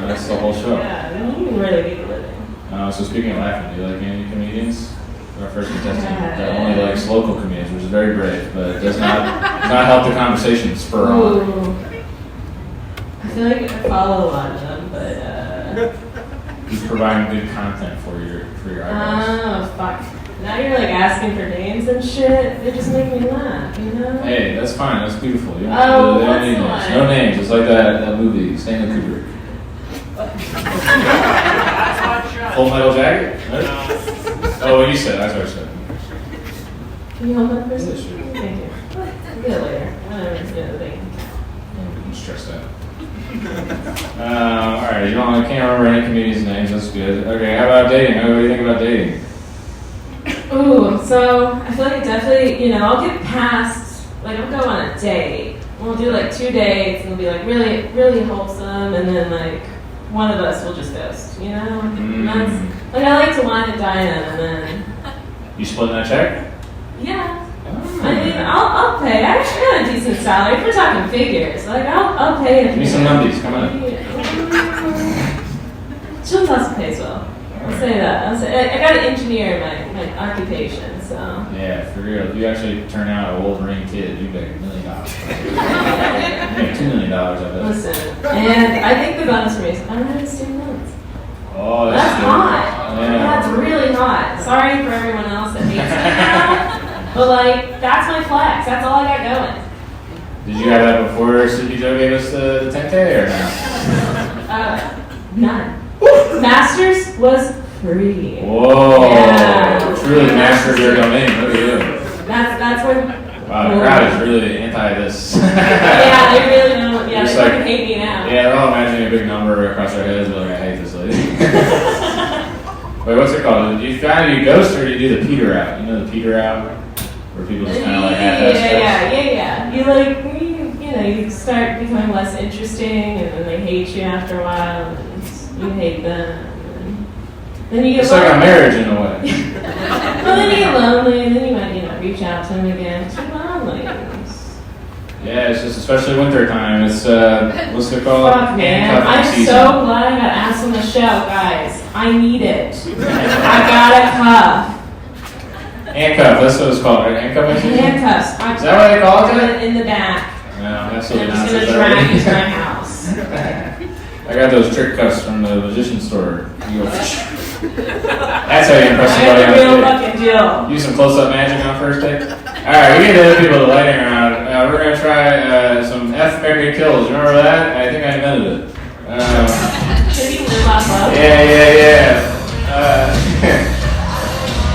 That's the whole show. Yeah, you really need living. So speaking of laughing, do you like any comedians? Our first contestant that only likes local comedians, which is very brave, but it does not help the conversation spur on. Ooh. I feel like I follow a lot of them, but He's providing good content for your eyeballs. oh fuck. Now you're like asking for names and shit. They just make me laugh, Hey, that's fine. That's beautiful. You don't Oh, have to do what's any the names. one? No names. It's like that movie, Stanley Kubrick. Full Metal Jacket? Right? Oh, what you said. That's what I said. Can you hold that for a second? Yeah, sure. Thank you. We'll get it later. Whatever, it's the other thing. I'm stressed out. Alright, I can't remember any comedians' names. That's good. Okay, how about dating? What do you think about dating? Ooh, so I feel like definitely, I'll get past, like I'll go on a date. We'll do like 2 dates and it'll be like really, really wholesome, and then like one of us will just ghost, And that's, like I like to wine and dine them, and then, You splitting that check? yeah. I mean, I'll pay. I actually got a decent salary. If we're talking figures, like I'll pay it. Give me some numbies. Come on. Children's hospital pays well. I'll say that. I got an engineer in my occupation, so. Yeah, for real. If you actually turn out a Wolverine kid, you make $1 million. You make $2 million, I bet. Listen, and I think the bonus for me is I don't have to student loans. Oh, That's good. hot. Yeah. That's really hot. Sorry for everyone else that hates me now, but like that's my flex. That's all I got going. Did you have that before Sleepy Joe gave us the 10K or no? None. Masters was free. Whoa! Yeah. Truly mastered your domain. Look at you. That's when. Wow, the crowd is really anti this. Yeah, they really don't. Yeah, Just they like- fucking hate me now. Yeah, they're all imagining a big number across their heads, but like, I hate this lady. Wait, what's it called? Do you ghost or do you do the Peter out? You know the Peter out? Where people just kind of like half-ass sex? Yeah. You you start becoming less interesting, and then they hate you after a while, and you hate them. And then you get It's like a lonely. marriage in a way. Well, then you get lonely, and then you might, reach out to them again. It's lonely. Yeah, it's just especially winter time. It's what's it called? Fuck, man. Handcuffing I'm season. so glad I got asked on the show, guys. I need it. I got a cuff. Handcuff. That's what it's called, right? Handcuffing season. Handcuffs. Is that what they call it? In the back. No, I'm absolutely not. just gonna drag you to my house. I got those trick cuffs from the magician store. You go, that's how you impress I somebody got on the real a date. fucking deal. Use some close-up magic on first date. All right, we get the other people the lightning round. We're gonna try some F Mary Kills. You remember that? I think I invented it. Should we live off love? Yeah.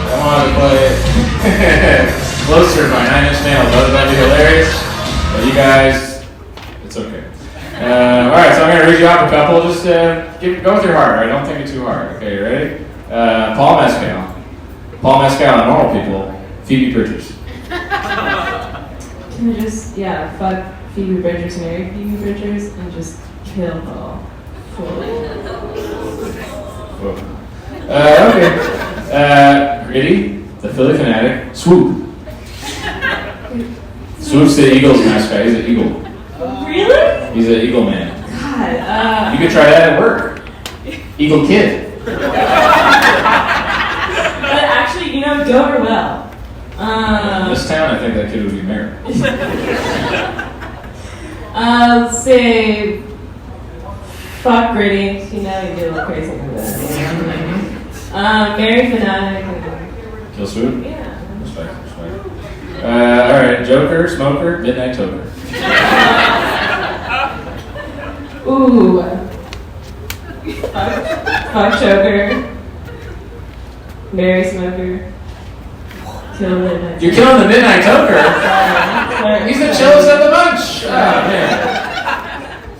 I wanted to play Closer by Nine Inch Nails. That'd be hilarious. But you guys, it's okay. All right, so I'm gonna read you off a couple. Just go with your heart. Right? Don't think it too hard. Okay, you ready? Paul Mescal. Paul Mescal and normal people. Phoebe Bridgers. Can I just, fuck Phoebe Bridgers, marry Phoebe Bridgers, and just kill Paul fully? Whoa. Okay. Gritty, the Philly Fanatic. Swoop. Swoop's the Eagles mascot. He's an eagle. Really? He's an eagle man. God, You could try that at work. Eagle Kid. but actually, go over well. In this town, I think that kid would be married. Let's say, fuck Gritty. You know you do a little crazy with that. Mary Fanatic. Kill Swoop? Yeah. Respect. Alright, Joker, Smoker, Midnight Toker. Ooh. Fuck Joker. Mary Smoker. Kill Midnight. You're killing the Midnight Toker? Sorry. He's the chillest of the bunch! Oh, man.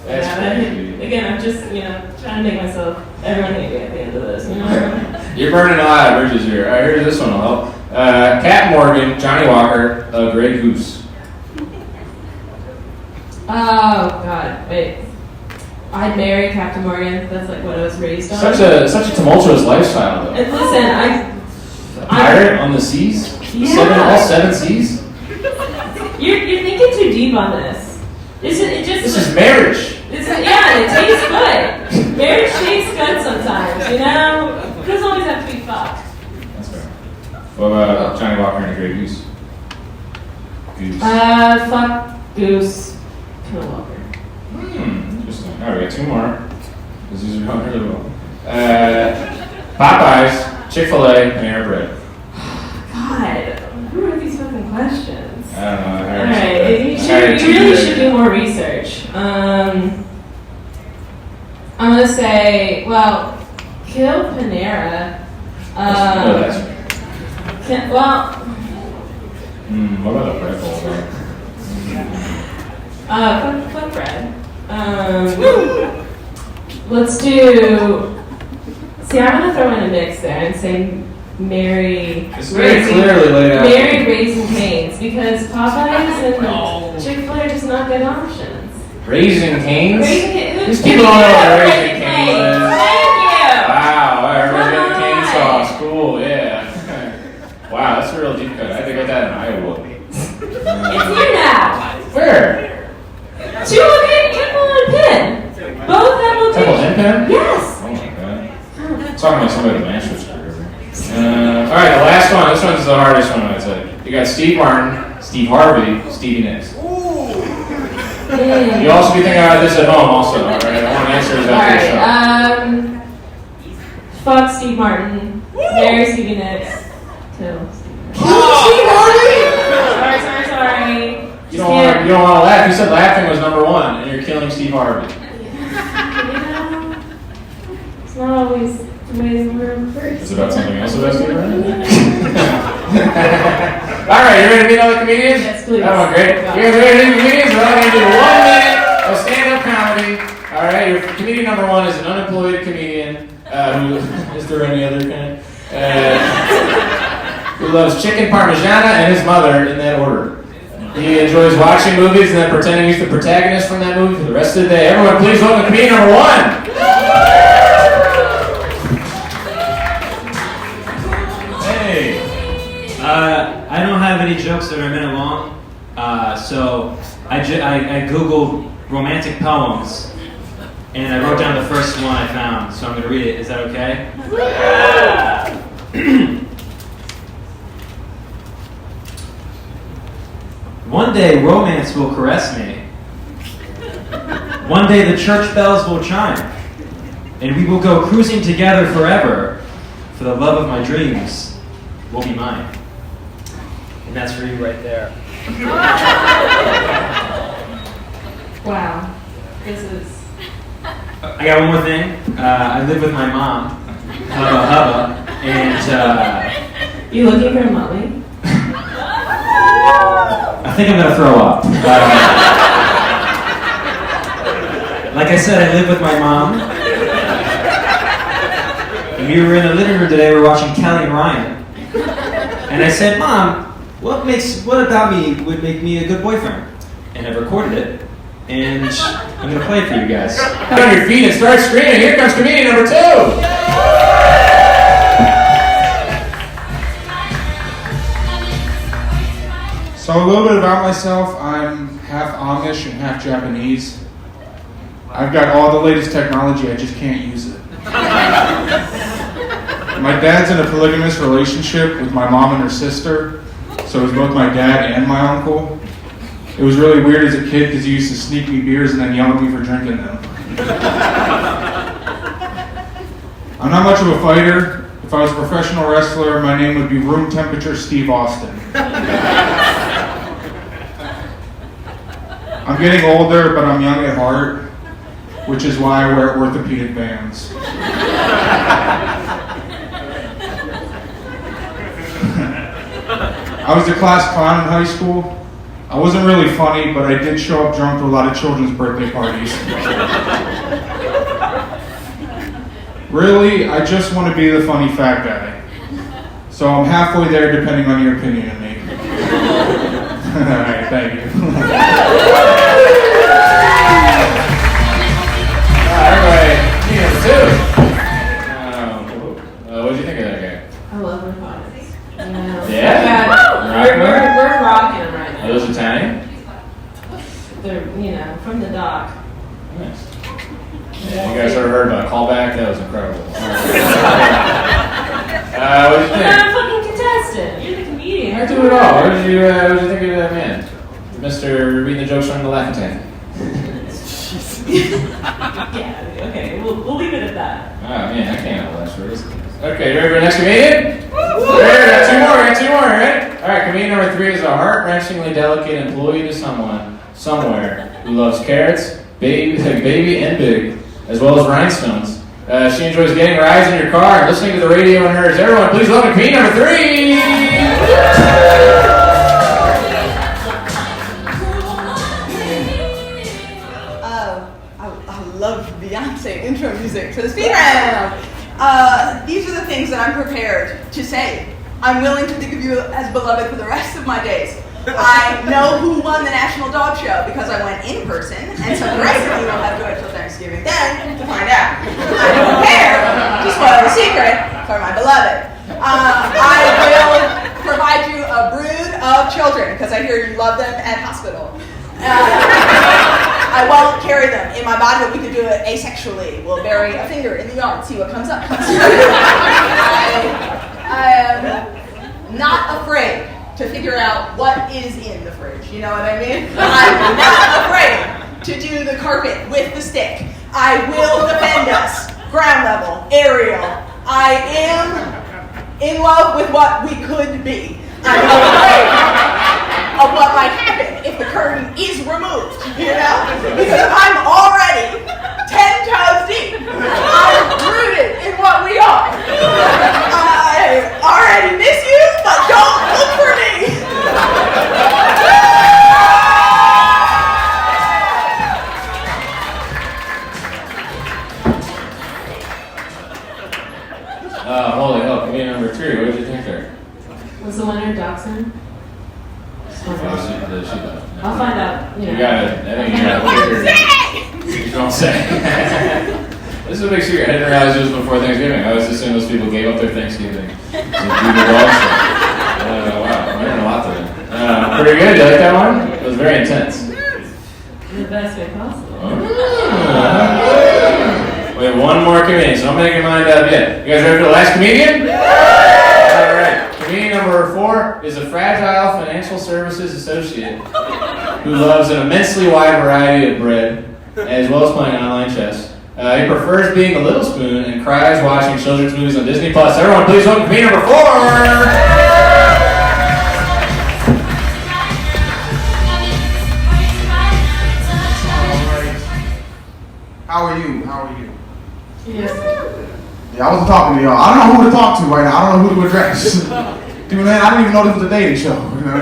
That's Yeah, crazy. again, I'm just, trying to make myself everyone happy at the end of this, You're burning a lot of bridges here. Alright, here's this one. Cat Morgan, Johnny Walker, a Grey Goose. Oh, God, wait. I'd marry Captain Morgan. That's like what I was raised on. Such a tumultuous lifestyle, though. And listen, A pirate on the seas? Yeah. All seven seas? You're thinking too deep on this. This This is marriage. it tastes good. Marriage tastes good sometimes, It doesn't always have to be fucked. That's fair. What about Johnny Walker and a Grey Goose? Goose. Fuck Goose. Kill Walker. Interesting. Alright, we got two more. Because these are going really well. Popeyes, Chick-fil-A, Panera Bread. God, who are these fucking questions? I don't know. Alright, you really should do more research. I'm gonna say, kill Panera. That's what about a bread bowl, though? Fuck bread. Let's do. See, I'm gonna throw in a mix there and say marry. It's very clearly laid out. Marry Raising Cane's because Popeyes and Chick-fil-A are just not good options. Raising Cane's? These people don't know what Raising Cane's is. Thank you. Wow, everybody's got the cane Come on. sauce. Cool, yeah. Wow, that's a real deep cut. I had to get that in Iowa. It's here now. Where? Two locations, Temple and Penn. Both have Temple locations. and Penn? Yes. Oh my god. Talking about somebody with a master's degree. Alright, the last one. This one's the hardest one, I'd say. You got Steve Martin, Steve Harvey, Stevie Nicks. You also be thinking about this at home, also, alright? I want answers after the show. Alright, fuck Steve Martin, marry Stevie Nicks, kill Steve Sorry. You don't want to laugh. You said laughing was number one, and you're killing Steve Harvey. It's not always the way the world works. Is it about something else about Steve Harvey? Alright, you ready to meet all the comedians? Yes, please. That went great. You guys ready to meet comedians? We're going to do 1 minute of stand-up comedy. Alright, your comedian number one is an unemployed comedian who, is there any other kind? Who loves chicken parmigiana and his mother in that order. He enjoys watching movies and then pretending he's the protagonist from that movie for the rest of the day. Everyone, please welcome comedian number 1. Hey, I don't have any jokes that are a minute long, so I googled romantic poems, and I wrote down the first one I found, so I'm going to read it. Is that okay? One day romance will caress me. One day the church bells will chime, and we will go cruising together forever, for the love of my dreams will be mine. And that's for you right there. Wow. This is. I got one more thing. I live with my mom, Hubba, and You looking for a mommy? I think I'm gonna throw up. Like I said, I live with my mom. And we were in the living room today, we were watching Kelly and Ryan. And I said, Mom, what about me would make me a good boyfriend? And I recorded it, and I'm gonna play it for you guys. Get on your feet and start screaming. Here comes comedian number 2. So a little bit about myself, I'm half Amish and half Japanese. I've got all the latest technology, I just can't use it. My dad's in a polygamous relationship with my mom and her sister, so it's both my dad and my uncle. It was really weird as a kid because he used to sneak me beers and then yell at me for drinking them. I'm not much of a fighter. If I was a professional wrestler, my name would be Room Temperature Steve Austin. I'm getting older, but I'm young at heart, which is why I wear orthopedic bands. I was the class clown in high school. I wasn't really funny, but I did show up drunk to a lot of children's birthday parties. Really, I just want to be the funny fat guy. So I'm halfway there depending on your opinion of me. Alright, thank you. Everybody, comedian number 2. What did you think of that guy? I love her bodies. Yeah. Yeah? We're rocking them right now. Are those Italian? They're, from the dock. Nice. Yeah, you guys ever heard about callback? That was incredible. What did you I'm think? not a fucking contestant. You're the comedian. I do it all. What did you think of that man? Mr. reading the jokes from the laughing tank. Yeah, okay, we'll leave it at that. Oh man, I can't handle that short. Okay, you ready for the next comedian? Woo! We got 2 more, right? Alright, comedian number 3 is a heart-wrenchingly delicate employee to someone, somewhere, who loves carrots, baby and big, as well as rhinestones. She enjoys getting rides in your car and listening to the radio in hers. Everyone, please welcome comedian number 3! I love Beyonce intro music for the speed round. These are the things that I'm prepared to say. I'm willing to think of you as beloved for the rest of my days. I know who won the National Dog Show because I went in person, and so the rest of you will have to wait till Thanksgiving then to find out. I don't care to spoil the secret for my beloved. I will provide you a brood of children because I hear you love them at hospital. I won't carry them in my body, but we could do it asexually. We'll bury a finger in the yard, see what comes up. I am not afraid to figure out what is in the fridge. You know what I mean? I'm not afraid to do the carpet with the stick. I will defend us. Ground level, aerial. I am in love with what we could be. I'm afraid of what might happen if the curtain is removed, because I'm already 10 toes deep. I'm rooted in what we are. I already miss you, but don't look for me. Holy hell, comedian number 3, what did you think there? Was the winner Dachshund? She left. I'll find out. You got it. I think you got it. You don't say. This is what makes sure your head around just before Thanksgiving. I always assume those people gave up their Thanksgiving to do the dog show. Wow, I'm learning a lot today. Pretty good. You like that one? It was very intense. In the best way possible. We have one more comedian, so don't make your mind up yet. You guys ready for the last comedian? All right. Comedian number 4 is a fragile financial services associate who loves an immensely wide variety of bread, as well as playing online chess. He prefers being a little spoon and cries watching children's movies on Disney+. Everyone, please welcome comedian number 4! How are you? How are you? Yes. Yeah, I wasn't talking to y'all. I don't know who to talk to right now. I don't know who to address. Dude, man, I didn't even know this was a dating show. You know,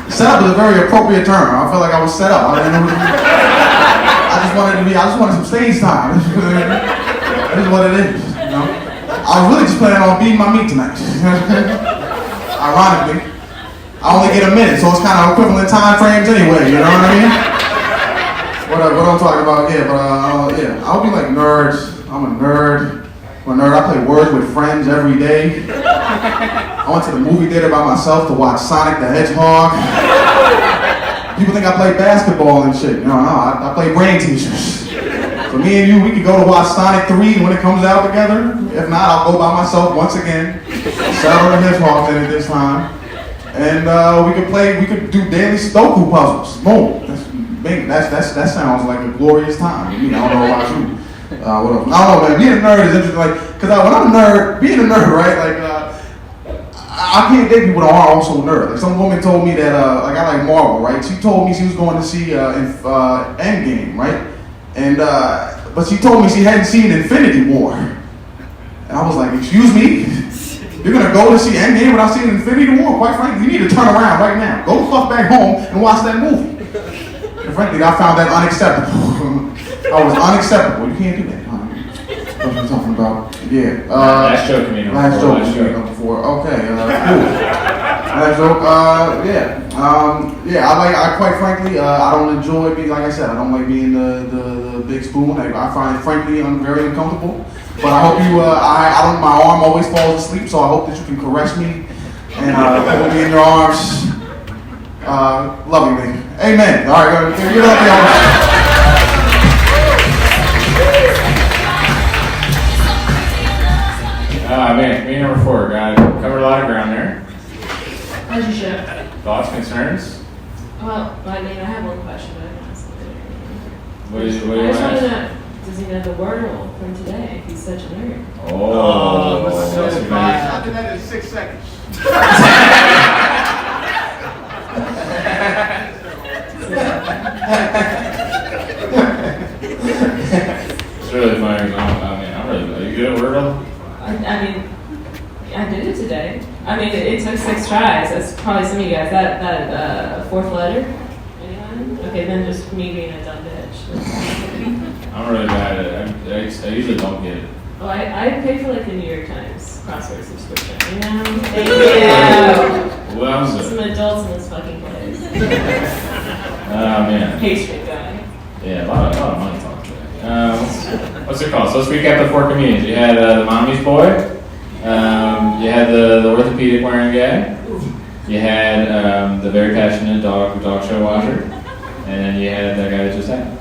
set up is a very appropriate term. I felt like I was set up. I didn't know who to I just wanted some stage time. That is what it is. You know? I was really just planning on beating my meat tonight. Ironically, I only get a minute, so it's kind of equivalent time frames anyway. You know what I mean? What I'm talking about here, but yeah, I'll be like nerds. I'm a nerd. I'm a nerd. I play Words with Friends every day. I went to the movie theater by myself to watch Sonic the Hedgehog. People think I play basketball and shit. No, I play brain teasers. So me and you, we could go to watch Sonic 3 when it comes out together. If not, I'll go by myself once again. Settle the Hedgehog in it this time. And we could do daily Sudoku puzzles. Boom. That sounds like a glorious time. I don't know about you. What else? I don't know, man. Being a nerd is interesting. Like, cause when I'm a nerd, being a nerd, right? Like, I can't date people that are also nerds. Like, some woman told me that, like, I like Marvel, right? She told me she was going to see Endgame, right? And but she told me she hadn't seen Infinity War. And I was like, excuse me? You're gonna go to see Endgame without seeing Infinity War? Quite frankly, you need to turn around right now. Go the fuck back home and watch that movie. And frankly, I found that unacceptable. I was unacceptable. You can't do that. What are you talking about? Yeah. Last joke, comedian number 4. Okay. Cool. Last joke. Yeah. I quite frankly, I don't enjoy being, like I said, I don't like being the big spoon. I find it frankly very uncomfortable. But I hope you. My arm always falls asleep, so I hope that you can caress me and hold me in your arms. Lovingly. Amen. All right, get up there. Man, comedian number 4, covered a lot of ground there. As you should. Thoughts, concerns? Well, I mean, I have one question, but I can ask it later. What do you I just want want to to ask? know, does he know the wordle from today? He's such a nerd. Oh, so that's nice. I did that in 6 seconds. It's really funny. I'm really. Are you good at Wordle? I mean, I did it today. I mean, it took 6 tries. That's probably some of you guys. That 4th letter? Anyone? Okay, then just me being a dumb bitch. I'm really bad at it. I usually don't get it. Oh, I paid for like the New York Times crossword subscription. You know? Thank you. Who else is Some it? adults in this fucking place. Oh, man. Pastry guy. Yeah, a lot of money talk today. What's it called? So let's recap the 4 comedians. You had the mommy's boy. You had the orthopedic wearing guy. You had the very passionate dog show watcher. And then you had that guy that just happened.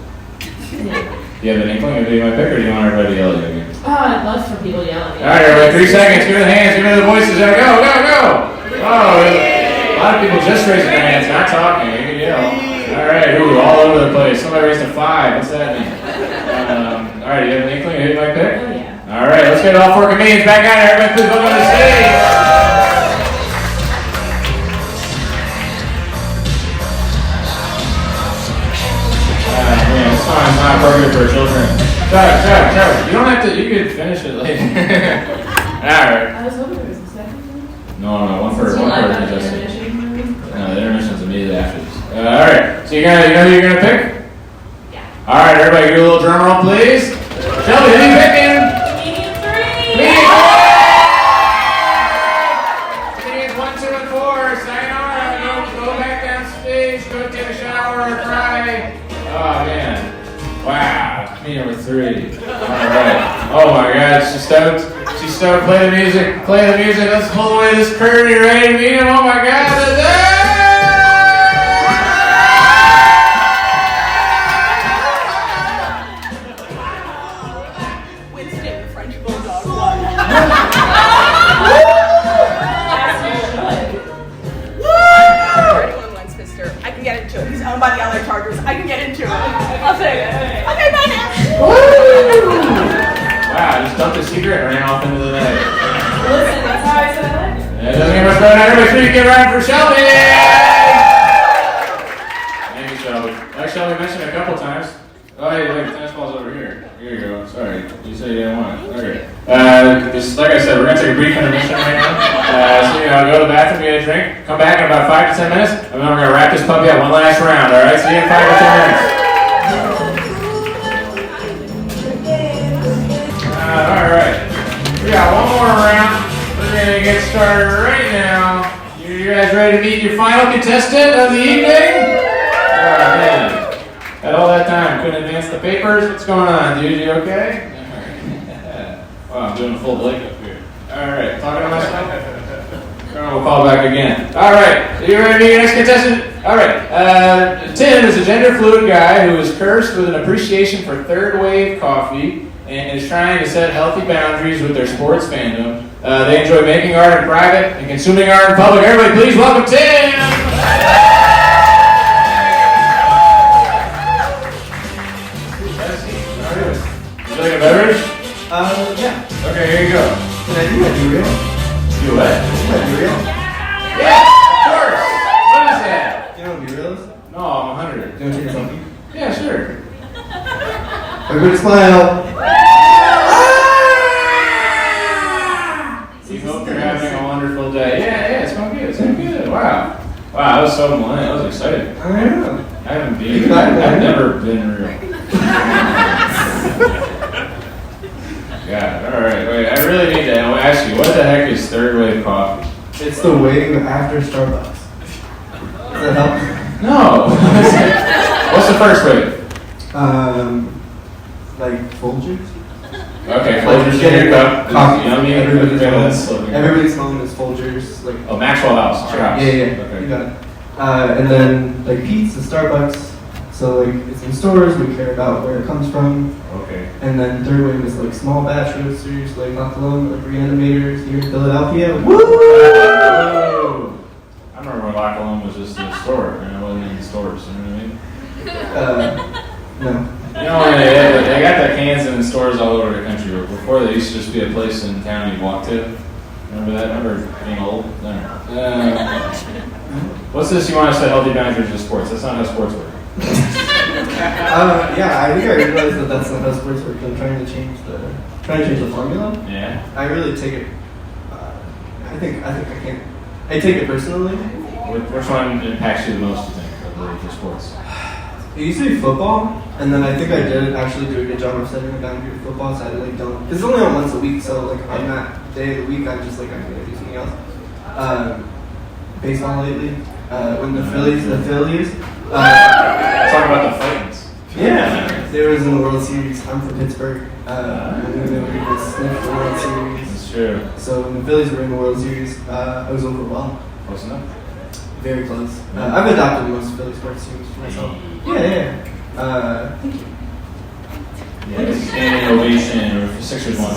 Yeah. Do you have an inkling of who you might pick, or do you want everybody to yell at you again? Oh, I'd love for people to yell at me. All right, everybody, 3 seconds. Give me the hands. Give me the voices. There we go. Oh, a lot of people just raising their hands, not talking. You can yell. All right, all over the place. Somebody raised a 5. What's that mean? All right, you have an inkling of who you might pick? Oh, yeah. All right, let's get all 4 comedians back out here. Everybody, please welcome to the stage. Man, this song is not appropriate for children. Sorry. You don't have to. You could finish it later. All right. I was hoping there was a second one. No, one for Do you like that Justin. intermission? No, the intermission's immediately after this. All right. So you know who you're gonna pick? Yeah. All right, everybody, do a little drum roll, please. Shelby, who are you picking? Comedian 3! Comedian 1, 2, and 4. Sayonara. Go back down. please. Go take a shower or cry. Oh, man. Wow. Me number 3. Alright. Oh my god, she's stoked. She's stoked. Play the music. Play the music. Let's pull away this curtain. You ready to meet him? Oh my god. Winston, the French bulldog, won. Anyone wants Fister. I can get into it. He's owned by the LA Chargers. I can get into it. I'll take it. Okay, bye now. Wow, I just dumped a secret and ran off into the night. Listen, that's how I said I like it. It doesn't get much better. Everybody, please get around for Shelby. Thank you, Shelby. Like Shelby mentioned a couple times. Oh, hey, wait, tennis ball's over here. Here you go. Sorry, you said you didn't want it. Okay. Just like I said, we're gonna take a brief intermission right now. So go to the bathroom, get a drink, come back in about 5 to 10 minutes, and then we're gonna wrap this puppy up one last round. All right? See you in 5 to 10 minutes. All right. We got one more round. We're gonna get started right now. You guys ready to meet your final contestant of the evening? Oh man. Had all that time, couldn't advance the papers. What's going on, dude? You okay? Wow, I'm doing a full Blake up here. Alright, talking to myself? We'll call back again. Alright, you ready to meet your next contestant? Alright, Tim is a gender fluid guy who is cursed with an appreciation for third wave coffee and is trying to set healthy boundaries with their sports fandom. They enjoy making art in private and consuming art in public. Everybody, please welcome Tim! Would you like a beverage? Yeah. Okay, here you go. Can I do my be real? Do what? Can I be real? Yeah, of course! What is that? You know what be real is? No, I'm 100. You want to take a selfie? Yeah, sure. Everybody smile. We hope you're having a wonderful day. Yeah, it's going good. It's going good. Wow. Wow, that was so blunt. That was exciting. I know. I haven't been. I've never been real. God, alright, wait, I really need to ask you, what the heck is third wave coffee? It's the wave after Starbucks. Does that help? No! What's the first wave? Like Folgers? Okay, Folgers in your cup. Coffee. Yummy. Everybody's phone is Folgers. Like, oh, Maxwell House. Sure. yeah. Okay. You got it. And then like Pete's, the Starbucks. So like it's in stores. We care about where it comes from. Okay. And then third wave is like small batch roasters, like La Colombe, like Reanimators here in Philadelphia. Woo! I remember when La Colombe was just in the store, and it wasn't in the stores, you know what I mean? No. You know, they got the cans in stores all over the country. Before, there used to just be a place in town you walk to. Remember that? Remember being old? No. What's this? You want to set healthy boundaries with sports? That's not how sports work. Yeah, I think I realized that that's not how sports work. I'm trying to change the formula. Yeah. I really take it. I think I can't. I take it personally. Which one impacts you the most? You think of the sports? It used to be football, and then I think I did actually do a good job of setting a boundary with football. So I like don't. It's only on once a week, so like on that day of the week, I'm just like I'm gonna do something else. Baseball lately, when the Phillies. Talk about the Titans. Yeah, they was in the World Series. I'm from Pittsburgh. I'm gonna sniff the World Series. That's true. So when the Phillies were in the World Series, I was overwhelmed. Close enough. Very close. I've adopted most Philly sports teams for myself. Yeah. Thank you. Yeah, standing ovation, or if the Sixers won.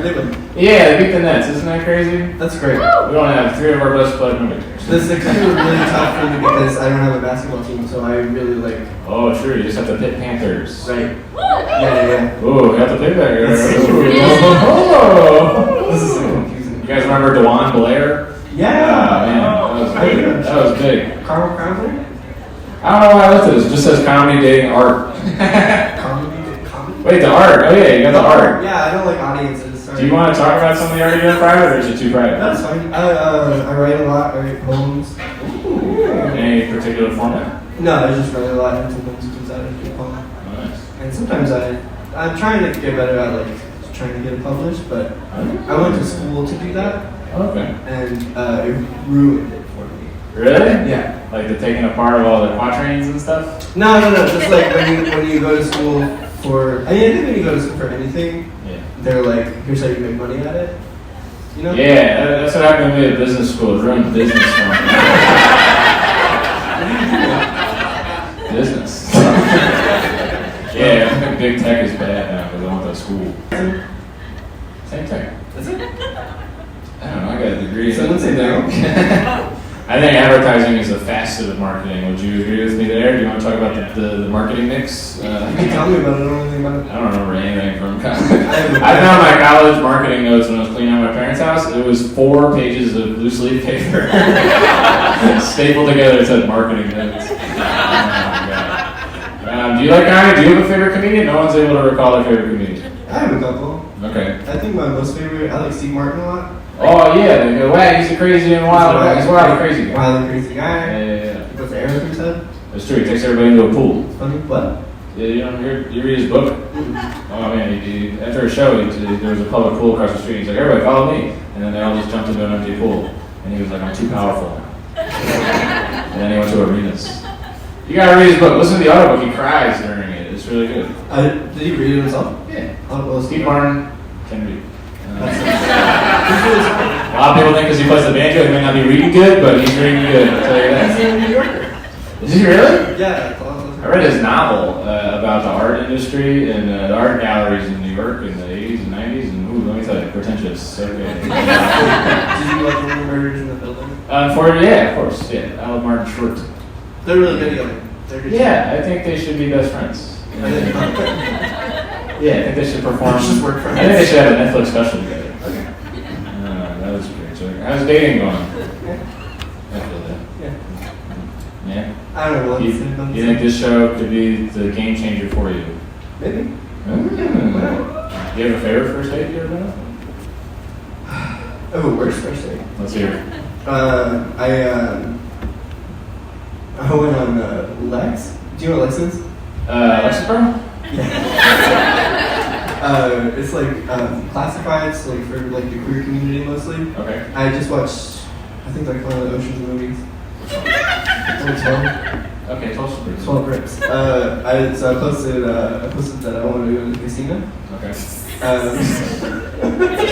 They win. Yeah, they beat the Nets. Isn't that crazy? That's great. We don't have 3 of our best players. The Sixers were really tough for me because I don't have a basketball team, so I really like. Oh, true. You just have to pit Panthers. Right. Yeah. Ooh, you have to pick that guy. This is so confusing. You guys remember DeJuan Blair? Yeah. Man, that was big. Carl Cranley? I don't know why I looked at this. It just says comedy dating art. Comedy? Wait, the art. Oh yeah, you got the art. Yeah, I don't like audiences. Sorry. Do you want to talk about some of the art you do in private, or is it too private? That's fine. I write a lot. I write poems. Any particular format? No, I just write a lot, and sometimes it comes out as a poem. Nice. And sometimes I'm trying to get better at like trying to get it published, but I went to school to do that. Okay. And it ruined it for me. Really? Yeah. Like the taking apart of all the quatrains and stuff? No. Just like when you go to school for. I think when you go to school for anything, Yeah. they're like, here's how you make money at it. You know? Yeah, that's what happened to me at business school. It ruined business for me. Business. Yeah, I think big tech is bad now because I went to school. Same tech. That's it. I don't know, I got a degree. Someone say no. I think advertising is a facet of marketing. Would you agree with me there? Do you want to talk about the marketing mix? You can tell me about it. I don't know anything about it. I don't remember anything from college. I found my college marketing notes when I was cleaning out my parents' house. It was 4 pages of loose leaf paper stapled together. It said marketing notes. Oh my God. Do you like comedy? Do you have a favorite comedian? No one's able to recall their favorite comedian. I have a couple. Okay. I think my most favorite, I like Steve Martin a lot. Oh yeah, they go, wow, he's a crazy and wild. He's a wild and crazy guy. Wild and crazy guy. Yeah. He puts arrows through his head. That's true. He takes everybody into a pool. Funny. What? Yeah, you read his book? Oh man, after a show, there was a public pool across the street. He's like, everybody follow me. And then they all just jumped into an empty pool. And he was like, I'm too powerful now. And then he went to arenas. You gotta read his book. Listen to the audiobook. He cries during it. It's really good. Did he read it himself? Yeah. Oh, Steve Martin can read. A lot of people think because he plays the banjo, he may not be reading good, but he's reading good. I'll tell you that. He's a New Yorker. Is he really? Yeah. I read his novel about the art industry and the art galleries in New York in the 80s and 90s, and ooh, let me tell you, pretentious. Okay. Did you like the Murders in the Building? Yeah, of course. Yeah, Alan Martin Short. They're really good together. They're good. Yeah, I think they should be best friends. Yeah, I think they should perform. Just work for I think they should have a Netflix special together. Okay. That was great. So, how's dating going? I feel that. Yeah. Yeah. I don't know what You think this show could be the game changer for you? Maybe. Do you have a favorite first date you ever been on? Oh, worst first date. Let's hear it. I went on Lex. Do you know what Lex is? Lexapro? It's like classifieds, like for like the queer community mostly. Okay. I just watched, I think like one of the Ocean's movies. Okay, 12 Brips. 12 Brips. I posted that I want to go to the casino. Okay. It's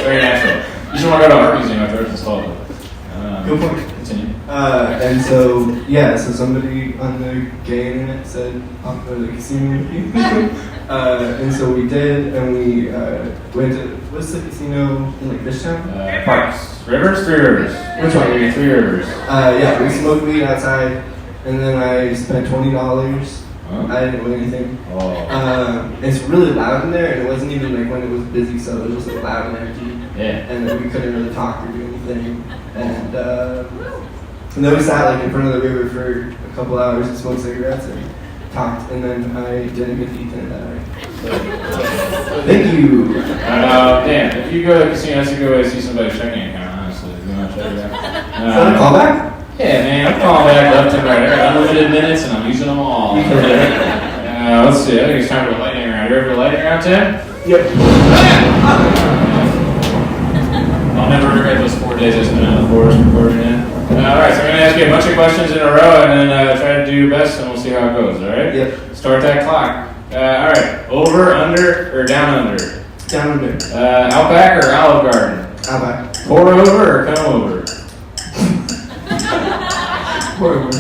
very natural. You should want to go to an art museum after it's installed. Good point. Continue. And so, yeah, so somebody on the gay internet said, I'll go to the casino with you. And so we did, and we went to, what's the casino in like Fishtown? Parks. Rivers? Three Rivers. Which one? Three Rivers. Yeah, we smoked weed outside, and then I spent $20. Huh? I didn't win anything. Oh. It's really loud in there, and it wasn't even like when it was busy, so it was just like loud and empty. Yeah. And then we couldn't really talk or do anything. And then we sat like in front of the river for a couple hours and smoked cigarettes and talked, and then I didn't get to eat dinner that night. So, thank you. Damn, if you go to the casino, that's a good way to see somebody's checking account, honestly. If you want to check it out. Is that a callback? Yeah, man, I'm calling back left and right. I got unlimited minutes and I'm using them all. Let's see, I think it's time for a lightning round. You ready for the lightning round, Tim? Yep. I'll never regret those 4 days I spent in the forest recording it. Alright, so I'm going to ask you a bunch of questions in a row and then try to do your best and we'll see how it goes, alright? Yep. Start that clock. Alright, over, under, or down under? Down under. Outback or Olive Garden? Outback. Pour over or come over? Pour over.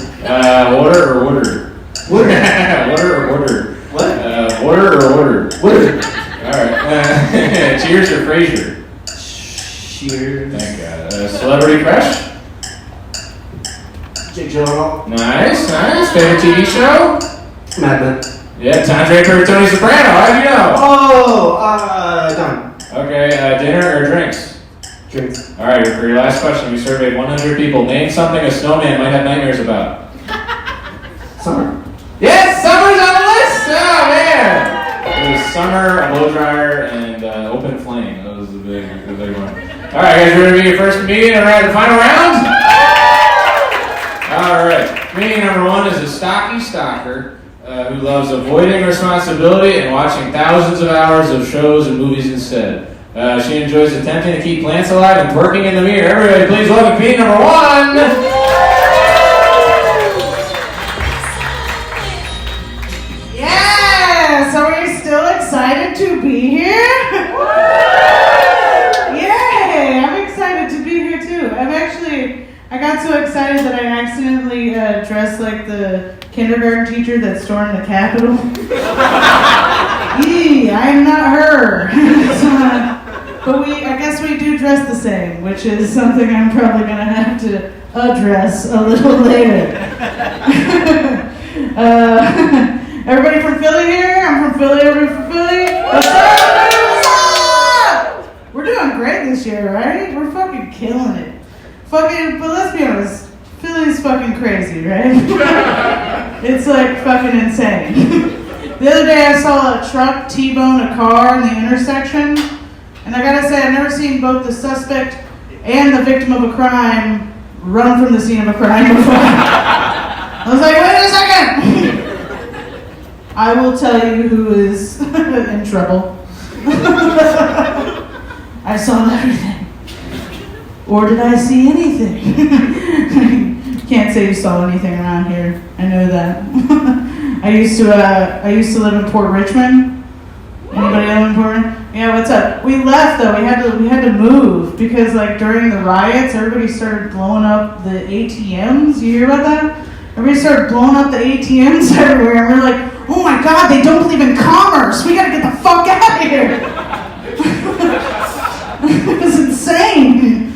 Water or water? Water. Water or water? What? Water or water? Water. Alright. Cheers or Frasier? Cheers. Thank God. Celebrity crush? Jake Gyllenhaal. Nice, nice. Favorite TV show? Mad Men. Yeah, Tom Draper or Tony Soprano. How do you know? Oh, done. Okay, dinner or drinks? Drinks. Alright, for your last question, we surveyed 100 people. Name something a snowman might have nightmares about. Summer. Yes, summer's on the list! Oh, man! It was summer, a blow dryer, and open flame. That was the big one. Alright, guys, you ready to be your first comedian? Alright, the final round? Alright, comedian number 1 is a stocky stalker who loves avoiding responsibility and watching thousands of hours of shows and movies instead. She enjoys attempting to keep plants alive and twerking in the mirror. Everybody, please welcome comedian number 1. dressed like the kindergarten teacher that stormed the Capitol. Yee, I am not her. But I guess we do dress the same, which is something I'm probably going to have to address a little later. Everybody from Philly here? I'm from Philly. Everybody from Philly? What's up? What's up? We're doing great this year, right? We're fucking killing it. But let's be honest, Philly's fucking crazy, right? It's like fucking insane. The other day I saw a truck T-bone a car in the intersection, and I gotta say, I've never seen both the suspect and the victim of a crime run from the scene of a crime before. I was like, wait a second! I will tell you who is in trouble. I saw everything. Or did I see anything? Can't say you saw anything around here. I know that. I used to live in Port Richmond. Anybody live in Port Richmond? Yeah, what's up? We left though. We had to move because like during the riots, everybody started blowing up the ATMs. You hear about that? Everybody started blowing up the ATMs everywhere, and we're like, oh my god, they don't believe in commerce. We gotta get the fuck out of here. It was insane.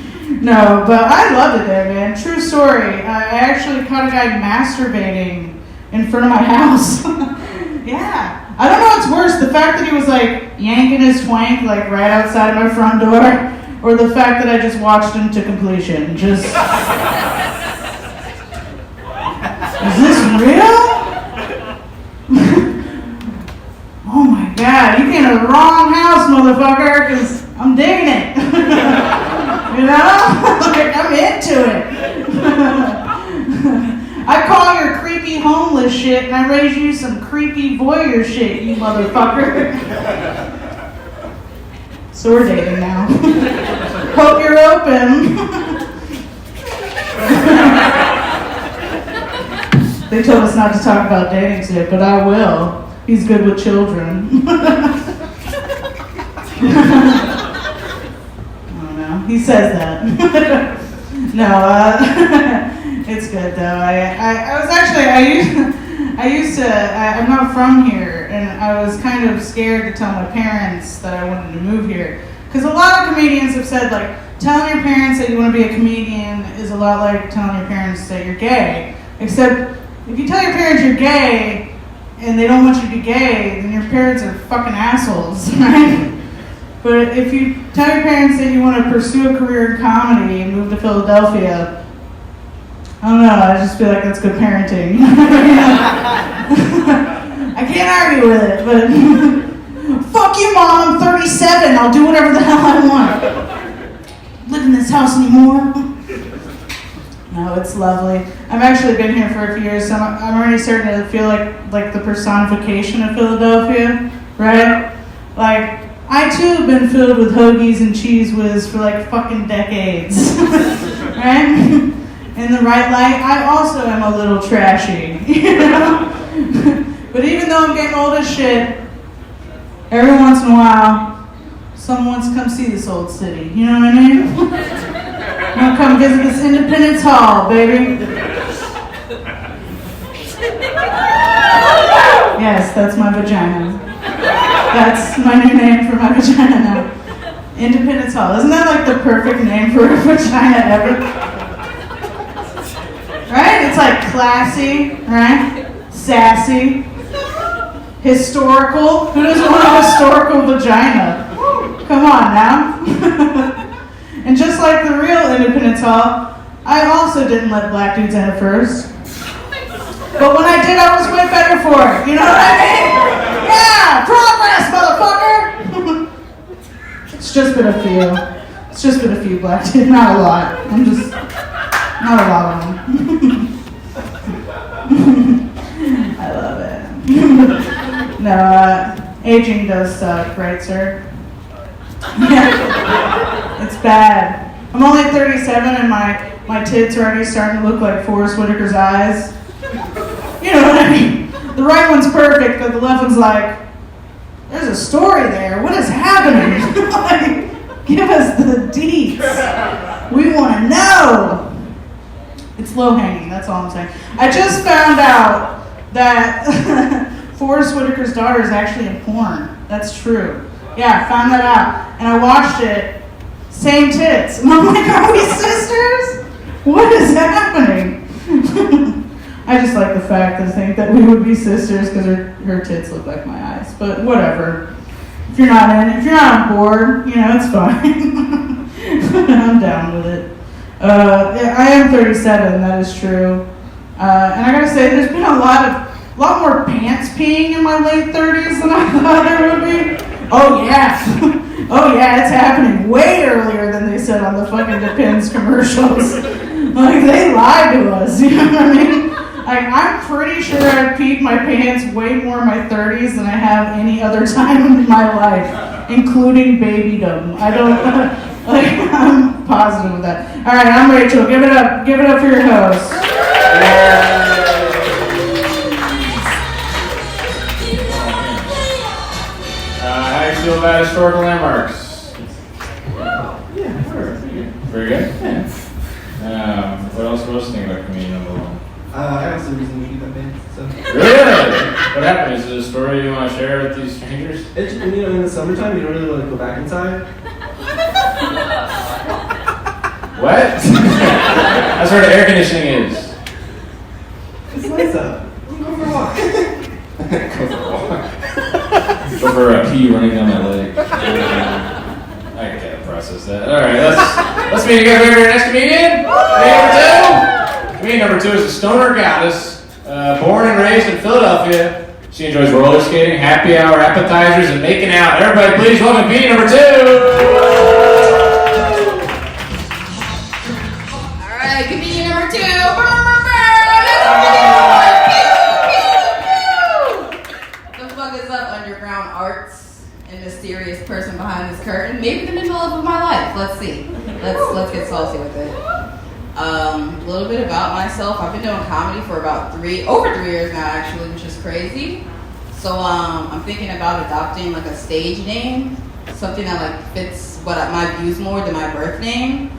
No, but I loved it there, man. True story. I actually caught a guy masturbating in front of my house. Yeah. I don't know what's worse, the fact that he was like yanking his twank like right outside of my front door, or the fact that I just watched him to completion. Just... Is this real? Oh my god, you came to the wrong house, motherfucker, because I'm digging it. You know? Like, I'm into it. I call your creepy homeless shit and I raise you some creepy voyeur shit, you motherfucker. So we're dating now. Hope you're open. They told us not to talk about dating today, but I will. He's good with children. He says that. No, it's good though. I'm not from here, and I was kind of scared to tell my parents that I wanted to move here. Because a lot of comedians have said, like, telling your parents that you want to be a comedian is a lot like telling your parents that you're gay. Except, if you tell your parents you're gay, and they don't want you to be gay, then your parents are fucking assholes, right? But if you tell your parents that you want to pursue a career in comedy and move to Philadelphia, I don't know, I just feel like that's good parenting. I can't argue with it, but fuck you, Mom, I'm 37, I'll do whatever the hell I want. Live in this house anymore? No, it's lovely. I've actually been here for a few years, so I'm already starting to feel like the personification of Philadelphia, right? Like, I too have been filled with hoagies and cheese whiz for like fucking decades, right? In the right light, I also am a little trashy, you know? But even though I'm getting old as shit, every once in a while, someone wants to come see this old city, you know what I mean? I'm gonna come visit this Independence Hall, baby. Yes, that's my vagina. That's my new name for my vagina now. Independence Hall. Isn't that like the perfect name for a vagina ever? Right? It's like classy, right? Sassy. Historical. Who doesn't want a historical vagina? Come on now. And just like the real Independence Hall, I also didn't let black dudes in at first. But when I did, I was way better for it. You know what I mean? Yeah! Progress, motherfucker! It's just been a few. It's just been a few black dudes. Not a lot. Not a lot of them. I love it. No, aging does suck, right, sir? Yeah. It's bad. I'm only 37 and my tits are already starting to look like Forrest Whitaker's eyes. You know what I mean? The right one's perfect, but the left one's like, there's a story there. What is happening? Like, give us the deets. We want to know. It's low hanging, that's all I'm saying. I just found out that Forrest Whitaker's daughter is actually in porn. That's true. Yeah, I found that out. And I watched it, same tits. And I'm like, are we sisters? What is happening? I just like the fact to think that we would be sisters because her tits look like my eyes. But whatever. If you're not on board, it's fine. I'm down with it. Yeah, I am 37, that is true. And I gotta say, there's been a lot more pants peeing in my late 30s than I thought there would be. Oh yeah. Oh yeah, it's happening way earlier than they said on the fucking Depends commercials. Like, they lied to us, you know what I mean? Like, I'm pretty sure I've peed my pants way more in my 30s than I have any other time in my life, including babydom. I don't, I'm positive of that. All right, I'm Rachel. Give it up. Give it up for your host. How do you feel about historical landmarks? Yeah, sure. Very good. Yeah. What else was you think about comedian number one? I also recently beat that band, so. Really? What happened? Is it a story you want to share with these strangers? It's, in the summertime, you don't really want to go back inside. What? That's where the air conditioning is. It's nice out. Go for a walk. Go for a walk. Go for a pee running down my leg. I can't process that. All right, let's meet again. Your next comedian. Number 2. Comedian number 2 is a stoner goddess, born and raised in Philadelphia. She enjoys roller skating, happy hour, appetizers, and making out. Everybody, please welcome comedian number 2. All right, comedian number 2. The fuck is up, underground arts and mysterious person behind this curtain? Maybe the mental love of my life. Let's see. Let's get saucy with it. A little bit about myself. I've been doing comedy for about over 3 years now, actually, which is crazy. So I'm thinking about adopting like a stage name, something that like fits my views more than my birth name.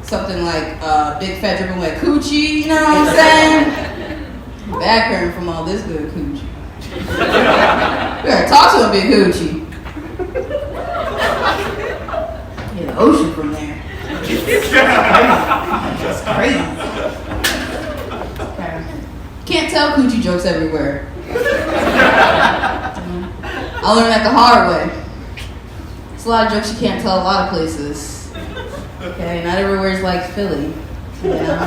Something like Big Fat Drippin' Wet Coochie, you know what I'm saying? Background from all this good coochie. We gotta talk to a big coochie. Yeah, the ocean from there. That's crazy. Okay. Can't tell coochie jokes everywhere. I learned that the hard way. It's a lot of jokes you can't tell a lot of places. Okay, not everywhere's like Philly. You know?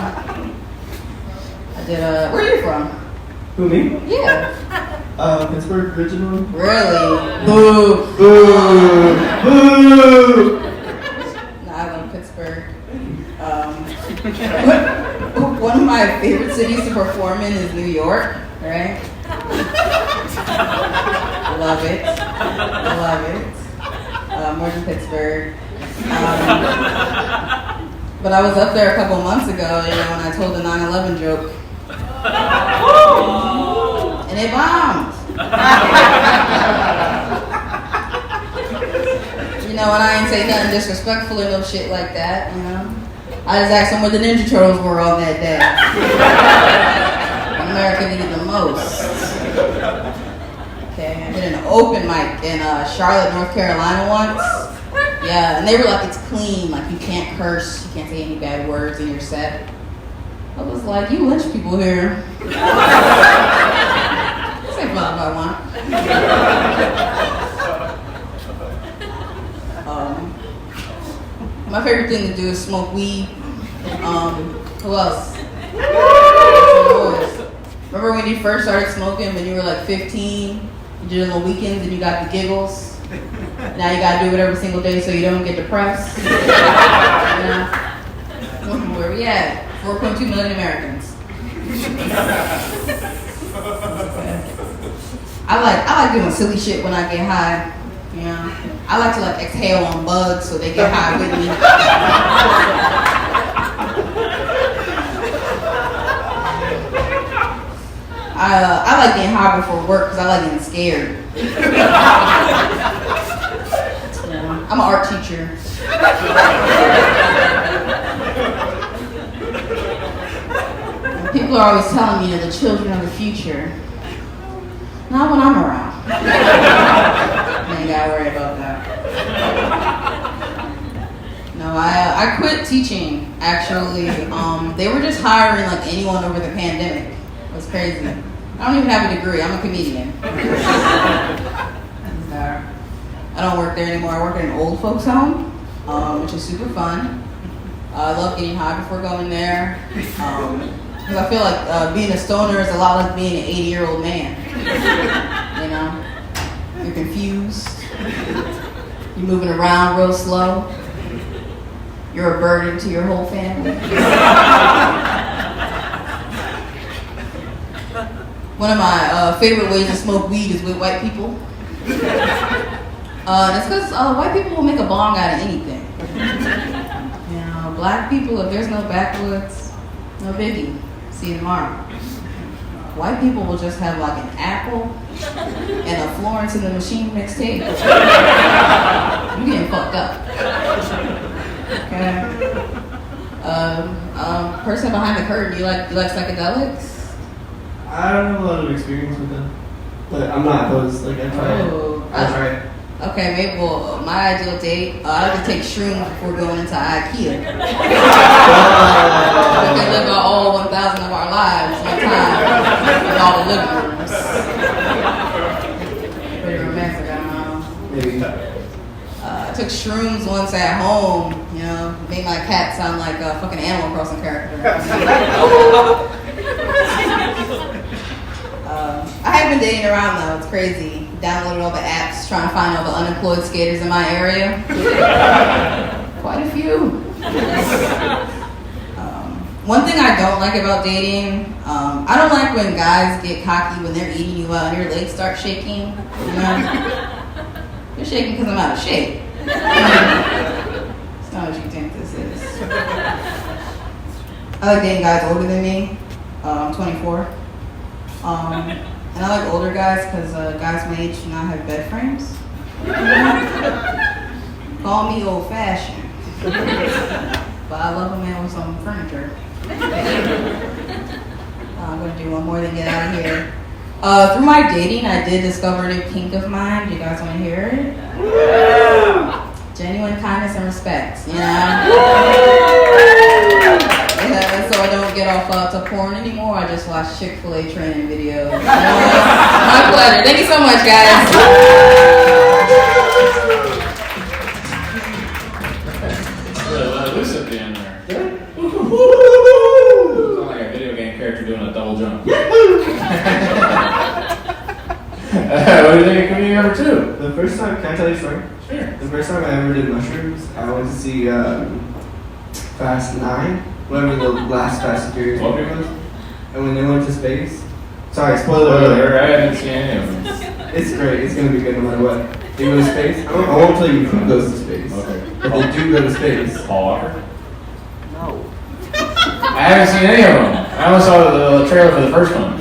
I did where are you from? Who, me? Yeah. Pittsburgh original. Really? Boo! Boo! Boo! Nah, I love Pittsburgh. One of my favorite cities to perform in is New York, right? Love it. Love it. More than Pittsburgh. But I was up there a couple months ago, and I told the 9/11 joke. And it bombed. And I ain't say nothing disrespectful or no shit like that, I just asked them what the Ninja Turtles were on that day. America needed the most. Okay, I did an open mic in Charlotte, North Carolina once. Yeah, and they were like, it's clean, like you can't curse, you can't say any bad words in your set. I was like, you lynch people here. Say fuck if I want. My favorite thing to do is smoke weed. Who else? Remember when you first started smoking when you were like 15? You did it on the weekends and you got the giggles. Now you gotta do it every single day so you don't get depressed. Where we at? 4.2 million Americans. I like doing silly shit when I get high. I like to like exhale on bugs so they get high with me. I like getting high before work because I like getting scared. I'm an art teacher. people are always telling me, the children of the future. Not when I'm around. You ain't gotta worry about that. No, I quit teaching, actually. They were just hiring like anyone over the pandemic. It was crazy. I don't even have a degree. I'm a comedian. I don't work there anymore. I work at an old folks home, which is super fun. I love getting high before going there. Because I feel like being a stoner is a lot like being an 80-year-old man. You know? You're confused. You're moving around real slow. You're a burden to your whole family. One of my favorite ways to smoke weed is with white people. That's because white people will make a bong out of anything. You know, black people, if there's no backwoods, no biggie. See you tomorrow. White people will just have like an apple and a Florence and the Machine mixtape. You getting fucked up. Okay. Person behind the curtain, you like psychedelics? I don't have a lot of experience with them, but I'm not opposed. Like I tried. I tried. Okay, maybe my ideal date, I like to take shrooms before going into IKEA. We can live out all 1,000 of our lives one time in all the living rooms. Pretty romantic, I don't know. Maybe. I took shrooms once at home, you know, made my cat sound like a fucking Animal Crossing character. I haven't been dating around though, it's crazy. Downloaded all the apps, trying to find all the unemployed skaters in my area. Quite a few. One thing I don't like about dating, I don't like when guys get cocky when they're eating you out and your legs start shaking. You know? You're shaking because I'm out of shape. It's not what you think this is. I like dating guys older than me. I'm 24. And I like older guys because guys my age do not have bed frames. Call me old fashioned. But I love a man with some furniture. I'm going to do one more then get out of here. Through my dating, I did discover a new kink of mine. Do you guys want to hear it? Genuine kindness and respect, you know? Yeah, so I don't get off to porn anymore. I just watch Chick-fil-A training videos. My pleasure. Thank you so much, guys. Really loose at the end there. Sound like a video game character doing a double jump. What do you think of comedian number 2? The first time, can I tell you a story? Sure. The first time I ever did mushrooms, I went to see Fast 9, whatever the last Fast and Furious movie was. And when they went to space, sorry, spoiler alert. I haven't seen any of them. It's great, it's gonna be good no matter what. They go to space, I won't tell you who goes to space. Okay. But they do go to space. Paul Walker? No. I haven't seen any of them. I only saw the trailer for the first one.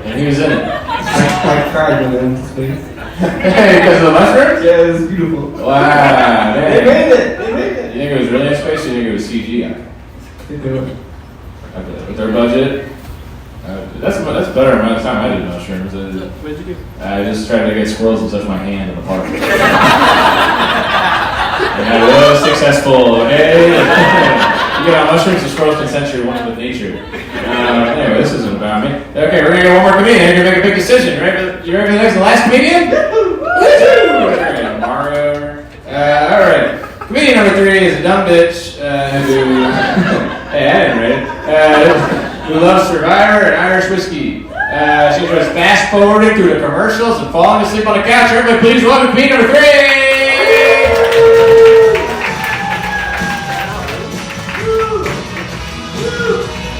And he was in it. I cried when they went to space. Because of the mushrooms? Yeah, it was beautiful. Wow, man. They made it! They made it! You think it was really in space or you think it was CGI? I think they were. With their budget? That's better than the time I did mushrooms. What did you do? I just tried to get squirrels to touch my hand in the park. And I was successful, okay? You get on mushrooms, the squirrels can sense you're one with nature. Anyway, this isn't about me. Okay, we're gonna get one more comedian. You're gonna make a big decision. You ready for the next, the last comedian? Mario. Alright. Comedian number 3 is a dumb bitch who. Hey, I didn't read it. Who loves Survivor and Irish whiskey. She enjoys fast forwarding through the commercials and falling asleep on the couch. Everybody, please welcome comedian number 3.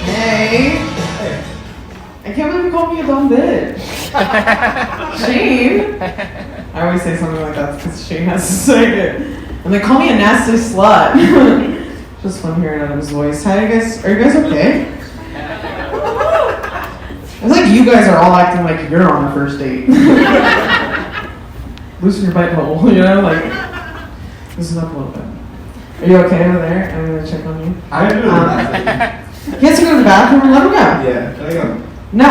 Hey. I can't believe you called me a dumb bitch. Shane. I always say something like that because Shane has to say it. And they call me a nasty slut. Just fun hearing Adam's voice. Hi, guys. Are you guys okay? It's like you guys are all acting like you're on a first date. Loosen your bite hole, you know? Like, loosen up a little bit. Are you okay over there? I'm gonna check on you. I'm doing that. He has to go to the bathroom. Let him go. Yeah, can I go? No.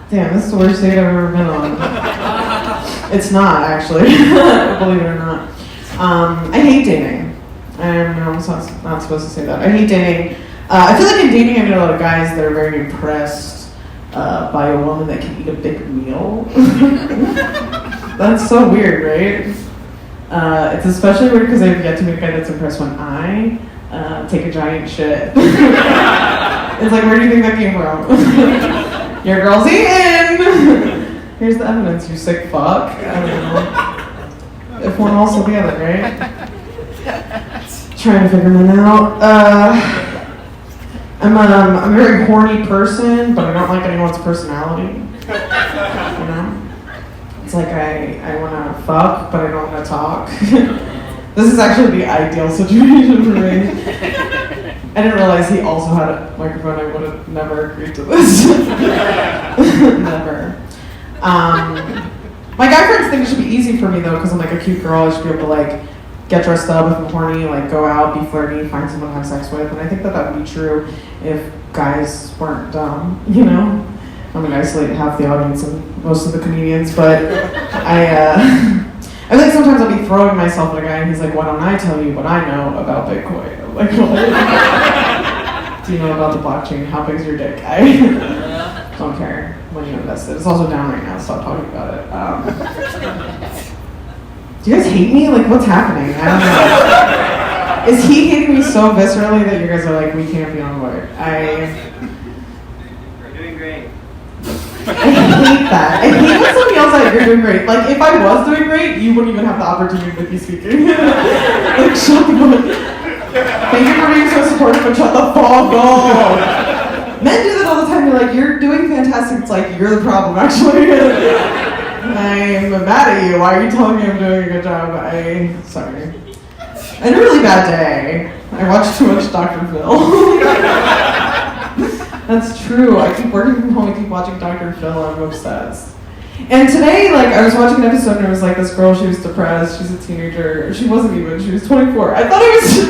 Damn, this is the worst date I've ever been on. It's not, actually. Believe it or not. I hate dating. I'm not supposed to say that. I hate dating. I feel like in dating, I meet a lot of guys that are very impressed by a woman that can eat a big meal. That's so weird, right? It's especially weird because I've yet to meet a guy that's impressed when I take a giant shit. It's like, where do you think that came from? Your girl's eating! Here's the evidence, you sick fuck. I don't know. If one also the other, right? Trying to figure that out. I'm a very horny person, but I don't like anyone's personality. You know? It's like I want to fuck, but I don't want to talk. This is actually the ideal situation for me. I didn't realize he also had a microphone. I would have never agreed to this. Never. My guy friends think it should be easy for me though, because I'm like a cute girl. I should be able to like get dressed up if I'm horny, like go out, be flirty, find someone to have sex with. And I think that would be true if guys weren't dumb, you know? I mean, I isolate half the audience and most of the comedians, but I think sometimes I'll be throwing myself at a guy and he's like, why don't I tell you what I know about Bitcoin? I'm like, what? Do you know about the blockchain? How big's your dick? I don't care when you invest it. It's also down right now, stop talking about it. Do you guys hate me? Like, what's happening? I don't know. Is he hating me so viscerally that you guys are like, we can't be on board? We're doing great. I hate that. I hate when somebody else says you're doing great. Like, if I was doing great, you wouldn't even have the opportunity to be speaking. Like, shut the fuck. Thank you for being so supportive, but shut the fuck up. Men do that all the time. They're like, you're doing fantastic. It's like, you're the problem, actually. I'm mad at you. Why are you telling me I'm doing a good job? Sorry. I had a really bad day. I watched too much Dr. Phil. That's true. I keep working from home. I keep watching Dr. Phil. I'm obsessed. And today, like, I was watching an episode and it was like this girl, she was depressed. She's a teenager. She wasn't even. She was 24. I thought it was...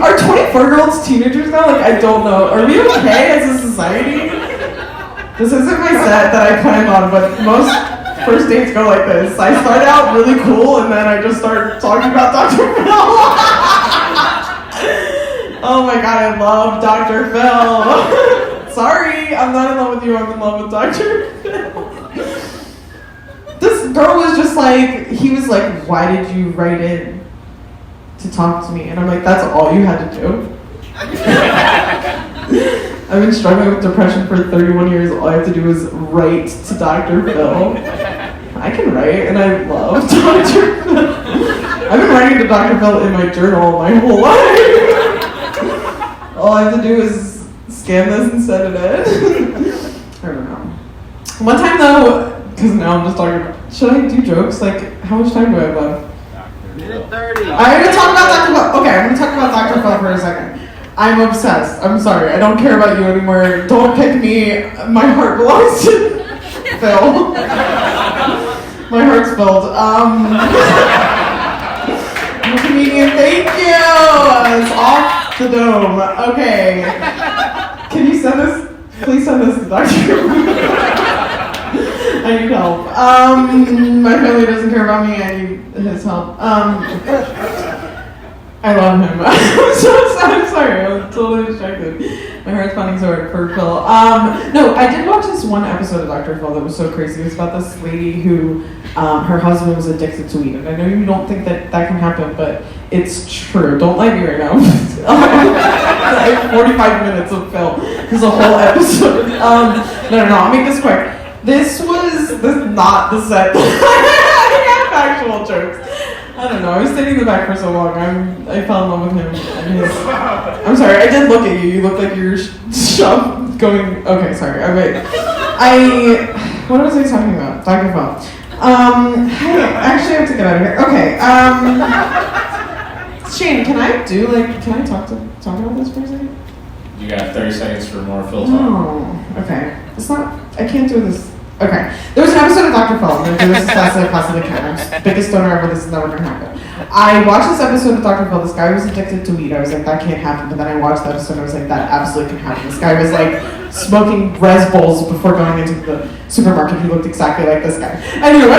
Are 24-year-olds teenagers now? Like, I don't know. Are we okay as a society? This isn't my set that I planned on, but most first dates go like this. I start out really cool, and then I just start talking about Dr. Phil. Oh my god, I love Dr. Phil. Sorry, I'm not in love with you, I'm in love with Dr. Phil. This girl was just like, he was like, why did you write in to talk to me? And I'm like, that's all you had to do? I've been struggling with depression for 31 years. All I have to do is write to Dr. Phil. I can write, and I love Dr. Phil. I've been writing to Dr. Phil in my journal my whole life. All I have to do is scan this and send it in. I don't know. One time though, because now I'm just talking about, should I do jokes? Like, how much time do I have left? Minute 30. I'm going to talk about Dr. Phil. Okay, I'm going to talk about Dr. Phil for a second. I'm obsessed. I'm sorry. I don't care about you anymore. Don't pick me. My heart belongs to Phil. My heart's filled. I'm a comedian. Thank you. It's off the dome. Okay. Can you send this? Please send this to Dr. I need help. My family doesn't care about me. I need his help. I love him. I'm sorry, I'm totally distracted. My heart's pounding so hard for Phil. No, I did watch this one episode of Dr. Phil that was so crazy. It was about this lady who, her husband was addicted to weed. And I know you don't think that that can happen, but it's true. Don't lie to me right now. Like 45 minutes of Phil. This is a whole episode. No, I'll make this quick. This is not the set. I have actual jokes. I don't know. I was sitting in the back for so long. I fell in love with him and his. I'm sorry. I did look at you. You look like you're going. Okay, sorry. What was I talking about? Dr. Phil. Actually, I have to get out of here. Okay. Shane, can I talk about this for a second? You got 30 seconds for more Phil talk. Oh, okay. It's not. I can't do this. Okay. There was an episode of Dr. Phil. I'm going to do this as fast as I possibly can. I'm biggest donor ever. This is never going to happen. I watched this episode of Dr. Phil. This guy was addicted to weed. I was like, that can't happen. But then I watched the episode and I was like, that absolutely can happen. This guy was like smoking Res Bowls before going into the supermarket. He looked exactly like this guy. Anyway,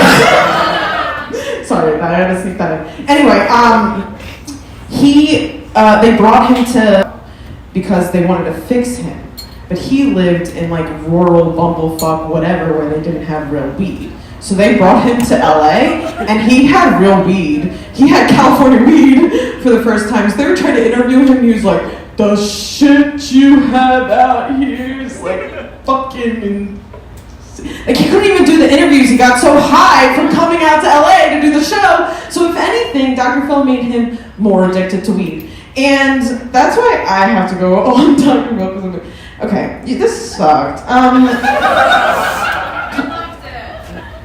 sorry, I had to sneak that in. Anyway, they brought him to because they wanted to fix him. But he lived in like rural bumblefuck whatever where they didn't have real weed. So they brought him to LA and he had real weed. He had California weed for the first time. So they were trying to interview him and he was like, the shit you have out here is like fucking... Like he couldn't even do the interviews. He got so high from coming out to LA to do the show. So if anything, Dr. Phil made him more addicted to weed. And that's why I have to go on Dr. Phil because okay, this sucked.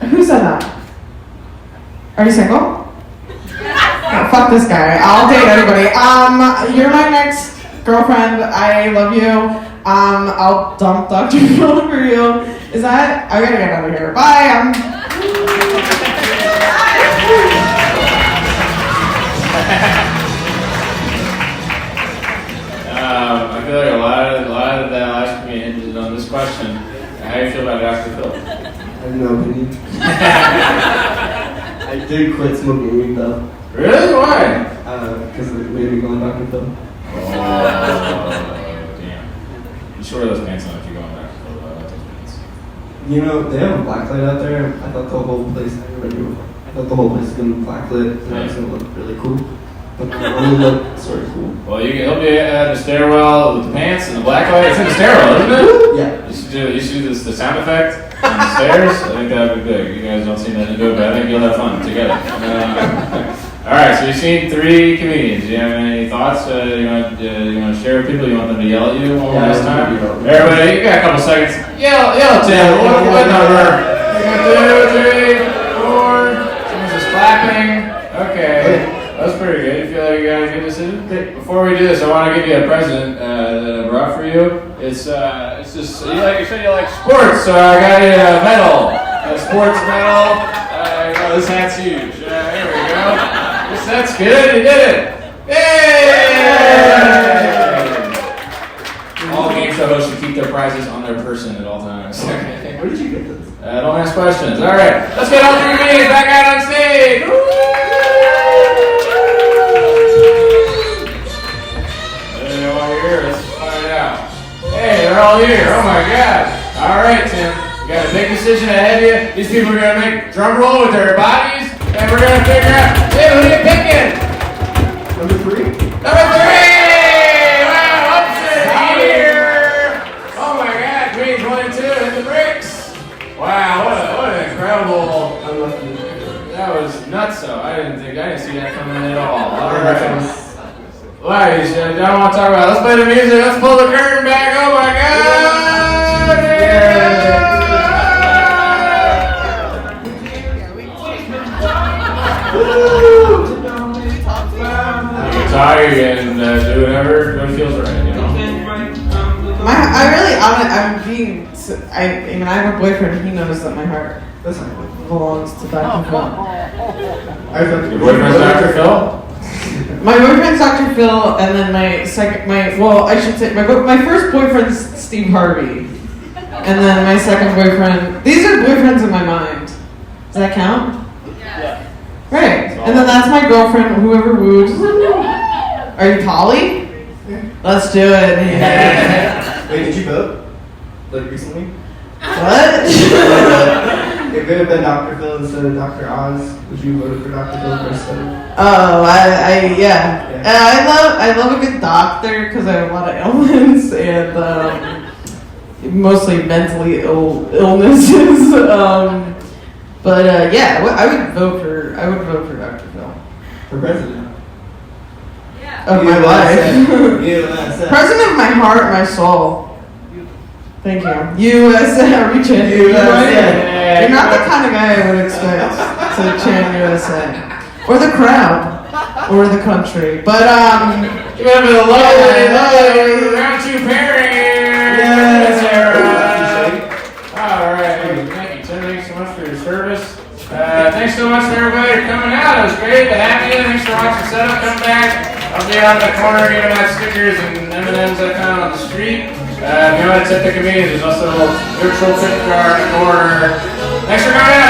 Who said that? Are you single? Oh, fuck this guy. I'll date anybody. You're my next girlfriend. I love you. I'll dump Dr. Phil for you. Is that? I gotta get out of here. Bye. I feel like a lot of the last comedian hinges on this question. How do you feel about Dr. Phil? I have no opinion. I did quit smoking weed though. Really? Why? Because it made me go on Dr. Phil. Oh, damn. You should wear those pants on if you're going back to Phil. I like those pants. You know, they have a blacklight out there. I thought the whole place, I thought the whole place was going to be blacklit and it was going to look really cool. But it only looked sort of cool. Well, he'll be at the stairwell with the pants and the black light. It's in the stairwell, isn't it? Yeah. You should do the sound effect on the stairs. I think that would be big. You guys don't seem that into it, but I think you'll have fun together. All right, so you've seen 3 comedians. Do you have any thoughts? You want to share with people? You want them to yell at you one last time? Everybody, you got a couple seconds. Yell at Tim. What number? 2, 3, 4. Someone's just clapping. Okay. That was pretty good. You feel like you got a good decision? Before we do this, I want to give you a present that I brought for you. It's just you said you like sports, so I got you a medal, a sports medal. This hat's huge. There we go. That's good. You did it. Yay! All game show hosts should keep their prizes on their person at all times. Where did you get this? Don't ask questions. All right, let's get all 3 comedians back out on stage. Woo! Let's find out. Hey, they're all here. Oh my God. All right, Tim. You got a big decision ahead of you. These people are going to make drum roll with their bodies, and we're going to figure out, hey, who are you picking? Number 3. Number 3! Wow, upset here. Oh my God, Queens 1 and 2 hit the bricks. Wow, what an incredible. That was nutso. I didn't see that coming in at all. All right. Why? I don't want to talk about it. Let's play the music. Let's pull the curtain back. Oh my God! You can tire and do whatever feels right, you know? I have a boyfriend and he knows that my heart belongs to Dr. Phil. Your boyfriend's Dr. Phil? My boyfriend's Dr. Phil, and then my first boyfriend's Steve Harvey, and then my second boyfriend. These are boyfriends in my mind. Does that count? Yeah. Right, and then that's my girlfriend, whoever woos. Are you Polly? Let's do it. Yeah. Wait, did you vote? Like recently? What? If it had been Dr. Phil instead of Dr. Oz, would you vote for Dr. Phil instead? Oh, yeah. I love a good doctor because I have a lot of ailments and mostly mentally illnesses. Yeah, I would vote for Dr. Phil for president. Of my life. President of my heart, my soul. Thank you. USA, reach in. USA. You're not the kind of guy I would expect to chant USA. Or the crowd. Or the country. But, give it up for the lovely round 2 pairing. Yes, all right. Thank you, Tim. Thanks so much for your service. Thanks so much to everybody for coming out. It was great to have you. Thanks set up, come back. I'll be out in the corner giving out stickers and M&Ms I found on the street. If you want to tip the comedians, there's also a virtual tip jar in the corner. Thanks for coming out.